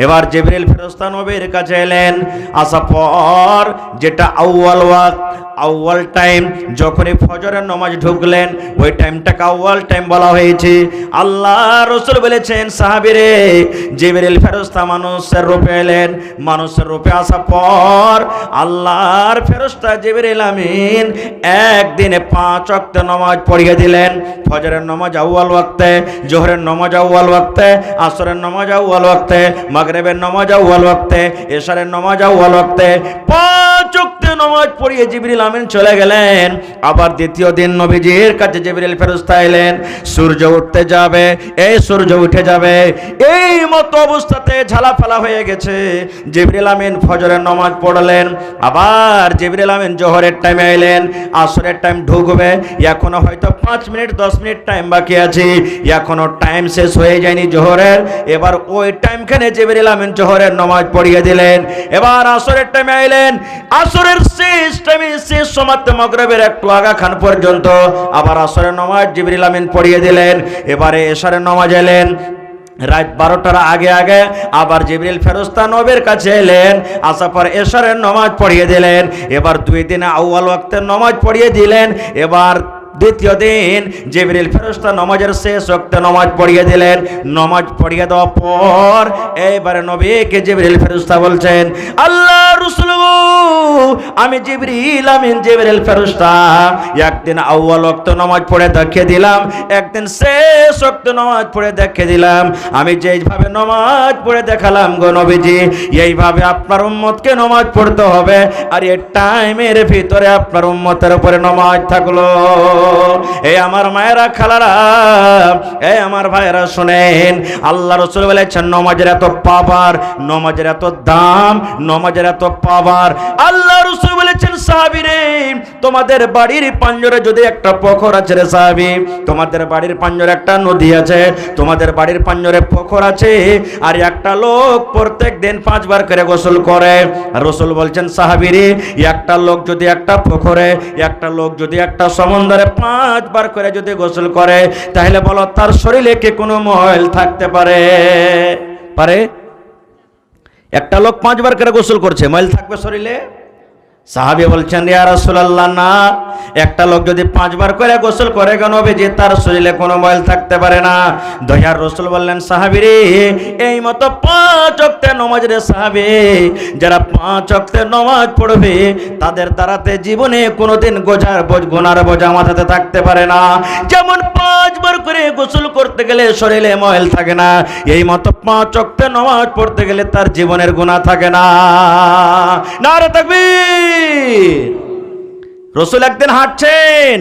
এবার জিবরিল ফেরেশতা নবীর কাছে এলেন, আসার পর যেটা আউয়াল ওয়াক্ত, আউয়াল টাইম, যখনই ফজরের নামাজ ঢুকলেন ওই টাইমটাকে আউয়াল টাইম বলা হয়েছে। আল্লাহ রাসূল বলেছেন, সাহাবীরে জিবরিল ফেরেশতা মানুষের রূপে এলেন, মানুষের রূপে আসার পর আল্লাহর ফেরেশতা জিবরিল আমিন একদিনে 5 ওয়াক্ত নামাজ পড়িয়ে দিলেন। ফজরের নামাজ আউয়াল ওয়াক্তে, জোহরের নামাজ আউয়াল ওয়াক্তে, আসরের নামাজ আউয়াল ওয়াক্তে, মাগরিবের নামাজ আউয়াল ওয়াক্তে, এশারের নামাজ আউয়াল ওয়াক্তে, 5 ওয়াক্তে নামাজ পড়িয়ে জিবরিল আমিন চলে গেলেন। আবার দ্বিতীয় দিন নবীজির কাছে জিবরিল ফেরেশতা এলেন, সূর্য উঠতে যাবে, এই সূর্য উঠে যাবে, এই মতো অবস্থাতে ঝালাফালা হয়ে গেছে। জিবরিল আমিন ফজরের নামাজ পড়লেন, আবার জিবরিল আমিন জোহরের টাইমে এলেন, আসরের টাইম ঢুকবে, এখনো হয়তো 5 মিনিট 10 মিনিট টাইম বাকি আছে, এখনো টাইম শেষ হয়ে যায়নি জোহরের। এবার ওই টাইমখানে জিবরিল আমিন জোহরের নামাজ পড়িয়ে দিলেন। এবার আসরের টাইমে এলেন, আসরের শেষ টাইমে শেষ সমাপ্ত মাগরিবের একটু আগা খান পর্যন্ত আবার আসরের নামাজ জিবরিল আমিন পড়িয়ে দিলেন। এবারে এশারের নামাজ এলেন রাত 12টার আগে আগে, আবার জিবরিল ফেরেশতা নবীর কাছে এলেন, আসার পর এশারের নামাজ পড়িয়ে দিলেন। এবার 2 দিনে আউয়াল ওয়াক্তের নামাজ পড়িয়ে দিলেন। এবার দ্বিতীয় দিন জিবরিল ফেরেশতা নামাজের শেষ ওয়াক্তে নামাজ পড়িয়ে দিলেন। নামাজ পড়িয়ে দেওয়ার পর এইবারে নবীকে জিবরিল ফেরেশতা বলছেন, আল্লাহ রাসূল আমি জিবরিল আমিন জিবরিল ফেরেশতা একদিন আউয়াল ওয়াক্ত নামাজ পড়ে দেখিয়ে দিলাম, একদিন শেষ ওয়াক্ত নামাজ পড়ে দেখিয়ে দিলাম। আমি যেইভাবে নামাজ পড়ে দেখালাম গো নবীজি, এইভাবে আপনার উম্মতকে নামাজ পড়তে হবে। আর এই টাইমের ভিতরে আপনার উম্মতের উপরে নামাজ থাকলো। এই আমার মায়েরা খালারা, এই আমার ভাইয়েরা শুনেন, আল্লাহ রাসূল বলেছেন নামাজের এত পাওয়ার, নামাজের এত দাম, নামাজের এত পাওয়ার। আল্লাহ রাসূল বলেছেন সাহাবীরে তোমাদের বাড়ির পাঞ্জরে যদি একটা পুকুর আছে রে সাহাবী, তোমাদের বাড়ির পাঞ্জরে একটা নদী আছে, তোমাদের বাড়ির পাঞ্জরে পুকুর আছে, আর একটা লোক প্রত্যেকদিন 5 বার করে গোসল করে। রাসূল বলছেন সাহাবীরে একটা লোক যদি একটা পুকুরে, একটা লোক যদি একটা সমুদ্রে 5 বার করে যদি গোসল করে, তাহলে বলো তার শরীরে কি কোনো ময়ল থাকতে পারে? পারে? একটা লোক 5 বার করে গোসল করছে, ময়ল থাকবে শরীরে? সাহাবী বলছেন ইয়া রাসূলুল্লাহ না, একটা লোক যদি 5 বার করে গোসল করে কেন নবীজি তার শরীরে কোনো ময়ল থাকতে পারে না। দয়ার রাসূল বললেন সাহাবীরে এই মতো 5 ওয়াক্তের নামাজ রে সাহাবী, যারা 5 ওয়াক্তের নামাজ পড়বে তাদের দ্বারাতে জীবনে কোনোদিন গুনার বোঝা মাথাতে থাকতে পারে না। যেমন 5 বার করে গোসল করতে গেলে শরীরে ময়ল থাকে না, এই মতো 5 ওয়াক্তের নামাজ পড়তে গেলে তার জীবনের গুনাহ থাকে না। নারে তাকবীর। রাসূল একদিন হাঁটছেন,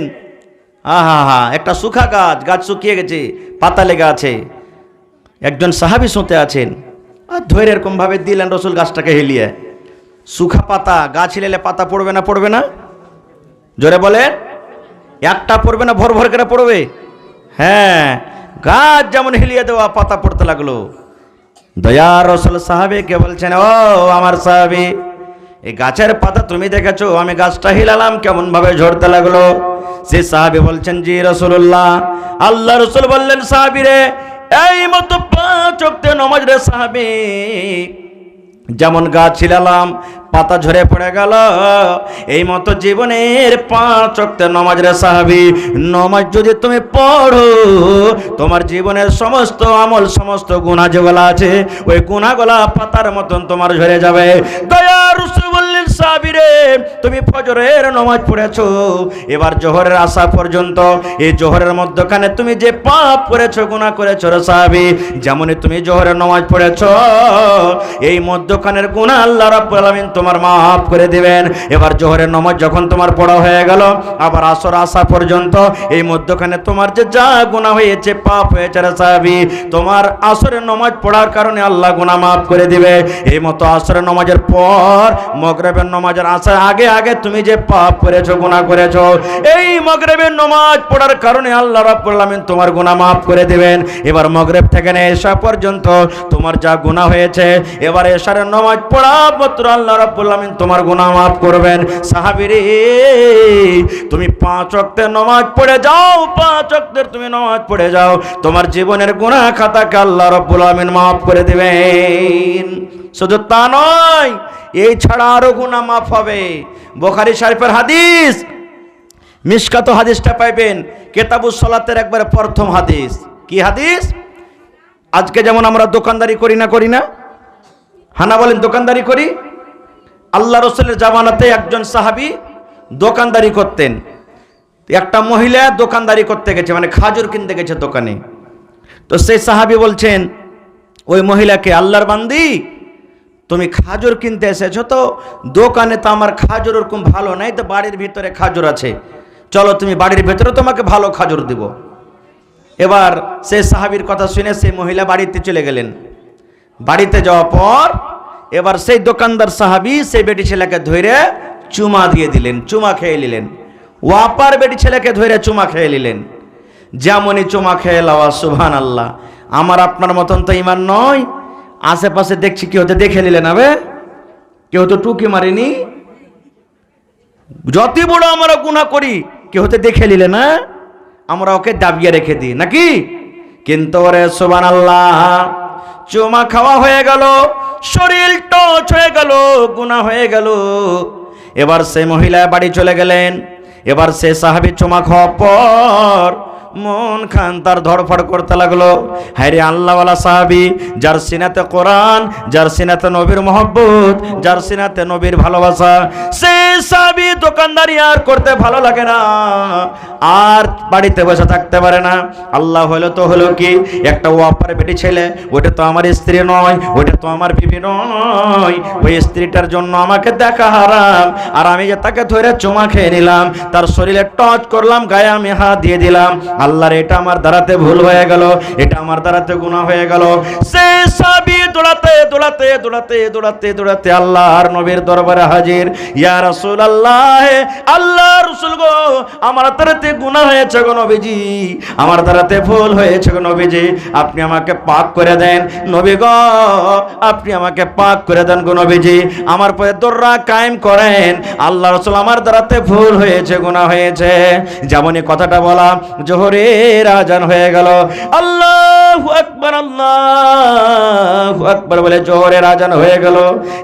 একটা শুকা গাছ শুকিয়ে গেছে, পাতা লেগে আছে, একজন সাহাবী শুতে আছেন, আর ধরে এরকম ভাবে দিলেন রাসূল গাছটাকে হেলিয়ে। শুকা পাতা, গাছ হিলেলে পাতা পড়বে না? পড়বে না? জোরে বলেন, একটা পড়বে না, ভর ভর করে পড়বে? হ্যাঁ, গাছ যেমন হেলিয়ে দেওয়া পাতা পড়তে লাগলো। দয়ার রাসূল সাহাবীকে বলছেন, ও আমার সাহাবী, এই গাছের পাতা তুমি দেখেছো? আমি গাছটা হিলালাম, কেমন ভাবে ঝরতে লাগলো। সে সাহাবী বলছেন জি রাসূলুল্লাহ। আল্লাহ রাসূল বললেন সাহাবীরে এই মতো 5 ওয়াক্তের নামাজ রে সাহাবী, যেমন গাছ হিলালাম পাতা ঝরে পড়ে গেল, এই মতো জীবনের 5 ওয়াক্তের নামাজ রে সাহাবী, নামাজ যদি তুমি পড়ো তোমার জীবনের সমস্ত আমল, সমস্ত গুনাহ যেগুলো আছে ওই গুনাহগুলো পাতার মতন তোমার ঝরে যাবে। দয়ার রাসূল বললেন সাহাবীরে তুমি ফজরের নামাজ পড়েছো, এবার জোহরের আসা পর্যন্ত এই জোহরের মধ্যখানে তুমি যে পাপ করেছো, গুনাহ করেছো রে সাহাবী, যেমনই তুমি জোহরের নামাজ পড়েছো এই মধ্যখানের গুনাহ আল্লাহ রাব্বুল আলামিন তোমার মাফ করে দিবেন। এবার জোহরের নামাজ যখন তোমার পড়া হয়ে গেল, আবার আসর আসা পর্যন্ত এই মধ্যখানে তোমার যে যা গুনাহ হয়েছে, পাপ হয়েছে রে সাহাবী, তোমার আসরের নামাজ পড়ার কারণে আল্লাহ গুনাহ মাফ করে দিবে। এই মতো আসরের নামাজের পর মাগরিবের নামাজের আসার আগে আগে তুমি যে পাপ করেছো, গুনাহ করেছো, এই মাগরিবের নামাজ পড়ার কারণে আল্লাহ রাব্বুল আলামিন তোমার গুনাহ মাফ করে দিবেন। এবার মাগরিব থেকে এশা পর্যন্ত তোমার যা গুনাহ হয়েছে, এবার এশারের নামাজ পড়া মাত্র আল্লাহ রাব্বুল আলামিন তোমার গুনাহ মাফ করবেন। সাহাবীরে তুমি 5 ওয়াক্তের নামাজ পড়ে যাও, 5 ওয়াক্তের তুমি নামাজ পড়ে যাও, তোমার জীবনের গুনাহ খাতাকে আল্লাহ রাব্বুল আলামিন মাফ করে দিবেন। শুধু তা নয়, এই ছাড়া আরো গুনাহ মাফ হবে। বুখারী শরীফের হাদিস, মিশকাত হাদিসটা পাইবেন কিতাবুস সালাতের একবারে প্রথম হাদিস। কি হাদিস? আজকে যেমন আমরা দোকানদারি করি না? হানা বলেন দোকানদারি করি। আল্লাহ রাসূলের জামানাতে একজন সাহাবী দোকানদারি করতেন। একটা মহিলা দোকানদারি করতে গেছে, মানে খাজুর কিনতে গেছে দোকানে। তো সেই সাহাবী বলছেন ওই মহিলাকে, আল্লাহর বান্দি তুমি খাজুর কিনতে এসেছো, তো দোকানে তো আমার খাজুর ওরকম ভালো নাই, তো বাড়ির ভিতরে খাজুর আছে, চলো তুমি বাড়ির ভিতরে তোমাকে ভালো খাজুর দিব। এবার সেই সাহাবীর কথা শুনে সেই মহিলা বাড়িতে চলে গেলেন। বাড়িতে যাওয়ার পর এবার সেই দোকানদার সাহাবী সেই বেটি ছেলেকে ধরে চুমা দিয়ে দিলেন, চুমা খেয়ে নিলেন। ওয়াপার বেটি ছেলেকে ধরে চুমা খেয়ে নিলেন। যেমনই চুমা খেয়ে লওয়া, সুবহানাল্লাহ, আমার আপনার মতন তো ঈমান নয়। আশেপাশে দেখছি কেউ তো দেখে নিলেন, হবে কেউ তো টুকি মারেনি, যতই বড় আমরা গুনাহ করি কেউ হতে দেখে নিলে না, আমরা ওকে দাবিয়ে রেখে দিই নাকি। কিন্তু ওরে সুবহানাল্লাহ, চুমা খাওয়া হয়ে গেল, শরীর টচ হয়ে গেল, গুনাহ হয়ে গেল। এবার সে মহিলা বাড়ি চলে গেলেন। এবার সে সাহাবী চুমা খাওয়ার পর মন খান তার ধড়ফড় করতে লাগলো। হায়রে আল্লাহওয়ালা সাহাবী, যার সিনাতে কোরআন, যার সিনাতে নবীর মহব্বত, যার সিনাতে নবীর ভালোবাসা, সে সাহাবী দোকানদারি আর করতে ভালো লাগে না, আর বাড়িতে বসে থাকতে পারে না। আল্লাহ হলো তো হলো কি, একটা ওয়াপার বেটি ছেলে, ওটা তো আমার স্ত্রী নয়, ওটা তো আমার বিবি নয়, ওই স্ত্রীটার জন্য আমাকে দেখা হারাম, আর আমি যে তাকে ধরে চুমা খেয়ে নিলাম, তার শরীরে টচ করলাম, গায়ে আমি হাত দিয়ে দিলাম। আল্লাহর এটা আমার দ্বারাতে ভুল হয়ে গেল, এটা আমার দ্বারাতে গুনাহ হয়ে গেল। সে সাহাবী দৌড়াতে দৌড়াতে দৌড়াতে দৌড়াতে দৌড়াতে আল্লাহর নবীর দরবারে হাজির। ইয়া রাসূলুল্লাহ, আল্লাহর রাসূল গো, আমার দ্বারাতে গুনাহ হয়েছে গো নবীজি, আমার দ্বারাতে ভুল হয়েছে গো নবীজি, আপনি আমাকে পাক করে দেন নবী গো, আপনি আমাকে পাক করে দেন গো নবীজি, আমার পরে দররা কায়েম করেন। আল্লাহ রাসূল, আমার দ্বারাতে ভুল হয়েছে, গুনাহ হয়েছে। যেমনই কথাটা বলা, জোহরের আজান হয়ে গেল। আল্লাহু আকবার, আল্লাহু আকবার বলে জোহরের আজান হয়ে গেল।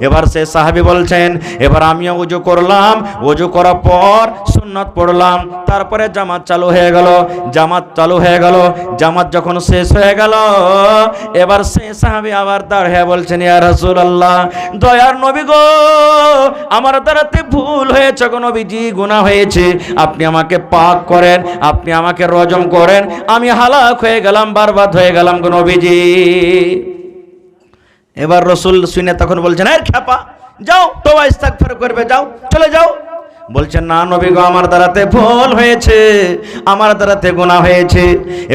এবার সে সাহাবী বলছেন, এবার আমিও ওযু করলাম, ওযু করার পর সুন্নাত পড়লাম, তারপরে জামাত চালু হয়ে গেল। জামাত চালু হয়ে গেল, জামাত যখন শেষ হয়ে গেল, এবার সে সাহাবী আবার দাঁড়িয়ে বলছেন, ইয়া রাসূলুল্লাহ, দয়ার নবী গো, আমার দ্বারাতে ভুল হয়েছে গো নবীজি, গুনাহ হয়েছে, আপনি আমাকে পাক করেন, আপনি আমাকে রজম করেন, আমি হালাক হয়ে গেলাম, বরবাদ হয়ে গেলাম গো নবীজি। এবার রাসূল শুনে তখন বলছেন, এই খেপা, যাও তওবা ইস্তিগফার করবে, যাও চলে যাও। বলছেন, না নবী গো, আমার দ্বারাতে ভুল হয়েছে, আমার দ্বারাতে গুনাহ হয়েছে।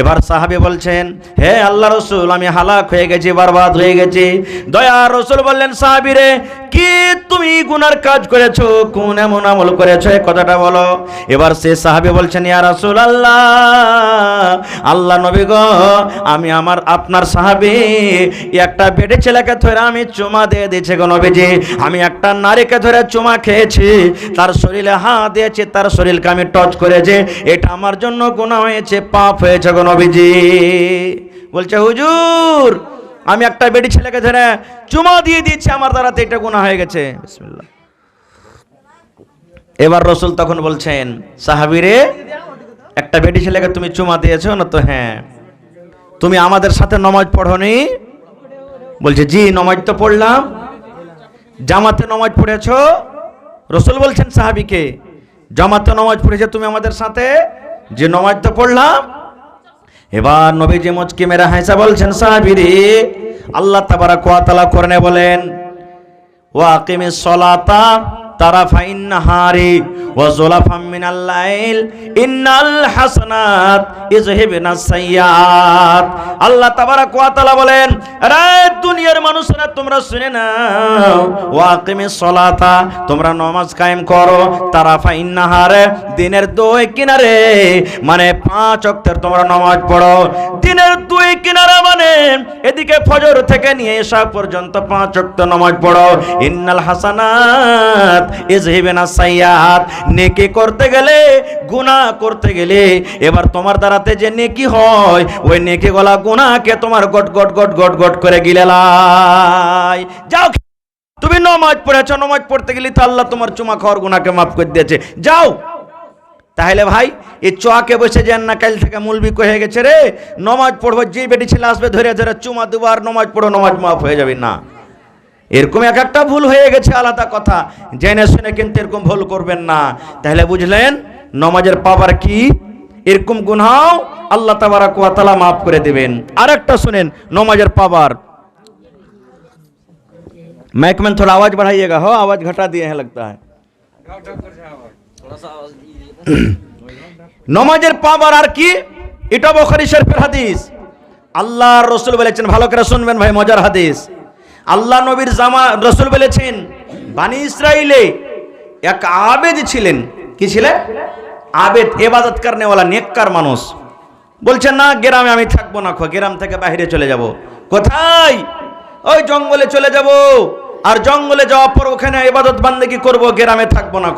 এবার সাহাবী বলছেন, হে আল্লাহ রাসূল, আমি হালাক হয়ে গেছি, বরবাদ হয়ে গেছি। দয়ার রাসূল বললেন, সাহাবী রে, কি তুমি গুনার কাজ করেছো, কোন এমন আমল করেছো, এই কথাটা বলো। এবার সে সাহাবী বলছেন, ইয়া রাসূলুল্লাহ, আল্লাহ নবী গো, আমি আপনার সাহাবী একটা বেটে ছেলেকে ধরে আমি চুমা দিয়ে দিয়েছি গো নবীজি, আমি একটা নারীকে ধরে চুমা খেয়েছি, তার শরীরে হাত দিয়েছি, তার শরীরকে আমি টচ করেছি, এটা আমার জন্য গুনাহ হয়েছে, পাপ হয়েছে গো নবীজি। বলছে, হুজুর, আমি একটা বেটি ছেলেকে ধরে চুমা দিয়ে দিয়েছি, আমার দ্বারাতে এটা গুনাহ হয়ে গেছে। বিসমিল্লাহ। এবার রাসূল তখন বলছেন, সাহাবী রে, একটা বেটি ছেলেকে তুমি চুমা দিয়েছো না? তো হ্যাঁ। তুমি আমাদের সাথে নামাজ পড়োনি? বলছে, জি, নামাজ তো পড়লাম। জামাতে নামাজ পড়েছো? রাসূল বলছেন সাহাবীকে, জামাতে নামাজ পড়েছে তুমি আমাদের সাথে? যে নামাজ তো পড়লাম। এবার নবীজি মুচকি মেরে হাসা বলছেন, সাহাবী রে, আল্লাহ তাবারাক ওয়া তাআলা কোরআনে বলেন, ওয়া আকিমিস সালাতা তারাফাইন নাহারি ওয়া যুলাফাম মিনাল লাইল ইন্নাল হাসানাত ইযহিবনাস সাইয়্যাত। আল্লাহ তাবারাক ওয়া তাআলা বলেন, রে দুনিয়ার মানুষরা, তোমরা শুনে নাও, ওয়া আকিমিস সালাতা, তোমরা নামাজ কায়েম করো, তারাফাইন নাহারে, দিনের দুই কিনারে, মানে 5 ওয়াক্তের তোমরা নামাজ পড়ো। দিনের দুই কিনারা মানে এদিকে ফজর থেকে নিয়ে এশা পর্যন্ত 5 ওয়াক্ত নামাজ পড়ো। ইন্নাল হাসানাত ইযহিবনাস সাইয়্যাত, নেকি করতে গেলে, গুনাহ করতে গেলে, এবার তোমার দ্বারাতে যে নেকি হয়, ওই নেকি গলা গুনাহকে তোমার goat goat goat goat goat করে গিলেলাই। যাও, তুমি নামাজ পড়েছো, নামাজ পড়তে গেলে তো আল্লাহ তোমার চুমা খাওয়ার গুনাহকে মাফ করে দিয়েছে, যাও। তাহলে ভাই, এই চোয়াকে বসে যান না, কাল থেকে মুলবি হয়ে গেছে রে, নামাজ পড়বো, যে বেটি ছেলে আসবে ধরে ধরে চুমা দেবো আর নামাজ পড়ো, নামাজ মাফ হয়ে যাবে না। এরকম এক একটা ভুল হয়ে গেছে, আলাদা কথা, জেনে শুনে কিন্তু এরকম ভুল করবেন না। তাহলে বুঝলেন নামাজের পাওয়ার কি, এরকম গুনাহ আল্লাহ তাবারাক ওয়া তাআলা মাফ করে দিবেন। আরেকটা শুনেন নামাজের পাওয়ার। माइक में थोड़ा आवाज बढ़ाइएगा, हो आवाज घटा दिए हैं लगता है। নমাজের পাওয়ার আর কি, এটা বুখারী শরীফের হাদিস। আল্লাহর রাসূল বলেছেন, ভালো করে শুনবেন ভাই, মজার হাদিস। আল্লাহ নবীর রাসূল বলেছেন, বানি ইসরাইলে এক আবেদ ছিলেন। কি ছিলেন? আবেদ, ইবাদত করনে वाला নেককার মানুষ। বলছেন, না গ্রামে আমি থাকবো না, গ্রাম থেকে বাইরে চলে যাব। কোথায়? ওই জঙ্গলে চলে যাব, আর জঙ্গলে যাওয়ার পর ওখানে ইবাদত বান্দেগি করব, গ্রামে থাকবো না।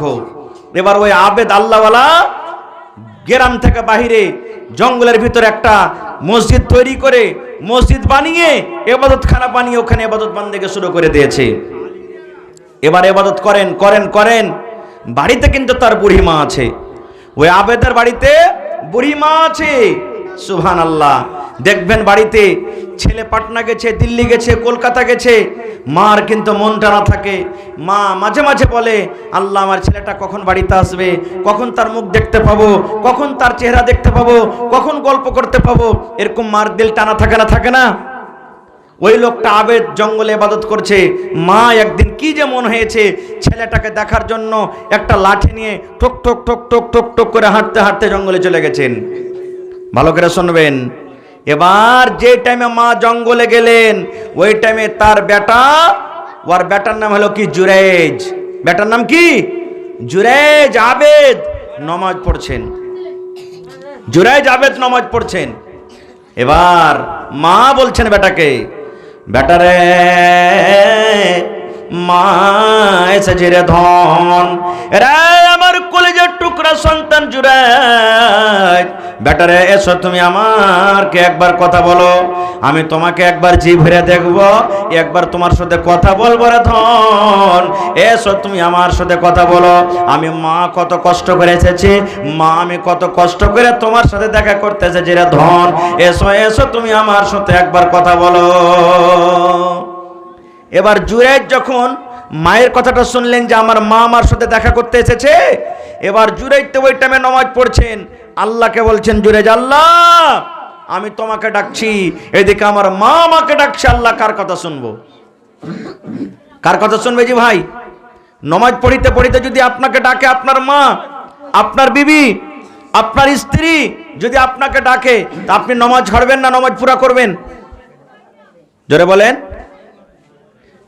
এবার ওই আবেদ আল্লাহওয়ালা গ্রাম থেকে বাহিরে জঙ্গলের ভিতরে একটা মসজিদ তৈরি করে, মসজিদ বানিয়ে, ইবাদতখানা বানিয়ে ওখানে ইবাদত বান্দেগি শুরু করে দিয়েছে। এবার ইবাদত করেন করেন করেন, বাড়িতে কিন্তু তার বুড়ি মা আছে। ওই আবেদের বাড়িতে বুড়ি মা আছে। সুবহানাল্লাহ। দেখবেন বাড়িতে ছেলে পাটনা গেছে, দিল্লি গেছে, কলকাতা গেছে, মার কিন্তু মনটা না থাকে। মা মাঝে মাঝে বলে, আল্লাহ আমার ছেলেটা কখন বাড়িতে আসবে, কখন তার মুখ দেখতে পাবো, কখন তার চেহারা দেখতে পাবো, কখন গল্প করতে পাবো। এরকম মার দিল টানা থাকে না, থাকে না? ওই লোকটা আবেদ জঙ্গলে ইবাদত করছে। মা একদিন কি যে মন হয়েছে ছেলেটাকে দেখার জন্য একটা লাঠি নিয়ে ঠক ঠক ঠক ঠক ঠক ঠক করে হাঁটতে হাঁটতে জঙ্গলে চলে গেছেন। ভালো করে শুনবেন। এবার যে টাইমে মা জঙ্গলে গেলেন ওই টাইমে তার বেটা, ওর বেটার নাম হলো কি, জুরাইজ। বেটার নাম কি? জুরাইজ আবেদ নামাজ পড়ছেন। জুরাইজ আবেদ নামাজ পড়ছেন। এবার মা বলছেন বেটাকে, বেটারে মা এসেছে রে ধন, রে আমার কলেজের টুকরা সন্তান জুরাইজ, বেটারে এসো তুমি আমাকে একবার কথা বলো, আমি তোমাকে একবার জি ভরে দেখবো, একবার তোমার সাথে কথা বলবো রে ধন, এসো তুমি আমার সাথে কথা বলো। আমি মা কত কষ্ট করে এসেছি, মা আমি কত কষ্ট করে তোমার সাথে দেখা করতে এসেছি রে ধন, এসো এসো তুমি আমার সাথে একবার কথা বলো। এবার জুরাইজ যখন মায়ের কথাটা শুনলেন যে আমার মা আমার সাথে দেখা করতে এসেছে, এবার জুরাইজ তো ওই টাইমে নামাজ পড়ছেন, আল্লাহকে বলছেন, জুরাইজ আল্লাহ আমি তোমাকে ডাকছি, এদিকে আমার মা আমাকে ডাকছে, আল্লাহ কার কথা শুনবো? কার কথা শুনবে? জি ভাই, নামাজ পড়িতে পড়িতে যদি আপনাকে ডাকে আপনার মা, আপনার বিবি, আপনার স্ত্রী যদি আপনাকে ডাকে, তা আপনি নামাজ ছাড়বেন না নামাজ পুরা করবেন? জোরে বলেন,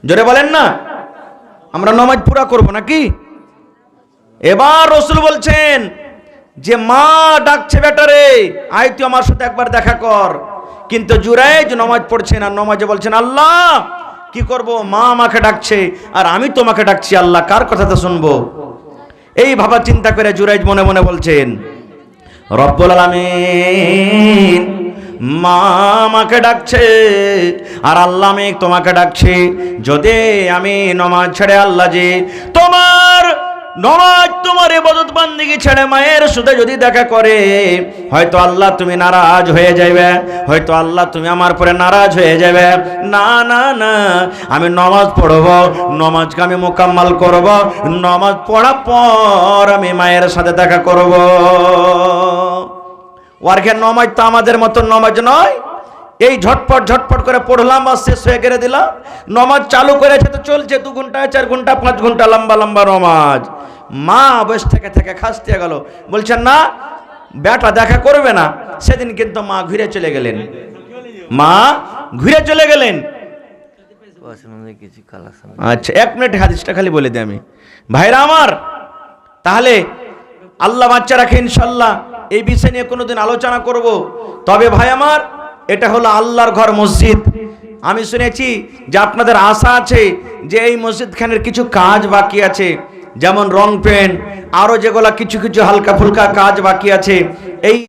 জোরে বলেন না। আমরা নামাজ পুরা করব নাকি? এবার রাসূল বলছেন যে মা ডাকছে, বেটারে আয় তুই আমার সাথে একবার দেখা কর। কিন্তু জুরাইজ নামাজ পড়ছেন আর নামাজে বলছেন, আল্লাহ কি করব, মা আমাকে ডাকছে আর আমি তোমাকে ডাকছি, আল্লাহ কার কথাটা শুনবো? এই ভাবা চিন্তা করে জুরাইজ মনে মনে বলছেন, রব্বুল আলামিন মা আমাকে ডাকছে আর আল্লাহ আমি তোমাকে ডাকছি, যদি আমি নামাজ ছেড়ে আল্লাহ যে তোমার নামাজ তোমার ইবাদত বান্দেগি ছেড়ে মায়ের সাথে যদি দেখা করে, হয়তো আল্লাহ তুমি নারাজ হয়ে যাবে, হয়তো আল্লাহ তুমি আমার পরে নারাজ হয়ে যাবে। না না না, আমি নামাজ পড়ব, নামাজকে আমি মোকাম্মল করব, নামাজ পড়ার পর আমি মায়ের সাথে দেখা করব। ওয়ার্কের নামাজ তো আমাদের মতন নামাজ নয়, এই ঝটপট ঝটপট করে পড়লাম আর শেষ হয়ে গেলে দিলাম। নামাজ চালু করেছে তো চলছে 2 ঘন্টা 4 ঘন্টা 5 ঘন্টা লম্বা লম্বা নামাজ। মা বসে থেকে থেকে খাসতে গেল, বলছেন না বেটা দেখা করবে না। সেদিন কিন্তু মা ঘুরে চলে গেলেন, মা ঘুরে চলে গেলেন। আচ্ছা 1 মিনিট হাদিসটা খালি বলে দিই আমি, ভাইরা আমার। তাহলে আল্লাহ বাচ্চা রাখে, ইনশাল্লাহ এই বিষয় নিয়ে কোনোদিন আলোচনা করব। তবে ভাই আমার, এটা হলো আল্লাহর ঘর মসজিদ। আমি শুনেছি যে আপনাদের আশা আছে যে এই মসজিদখানের কিছু কাজ বাকি আছে, যেমন রং পেন্ট, আরো যেগুলা কিছু কিছু হালকা ফুলকা কাজ বাকি আছে। এই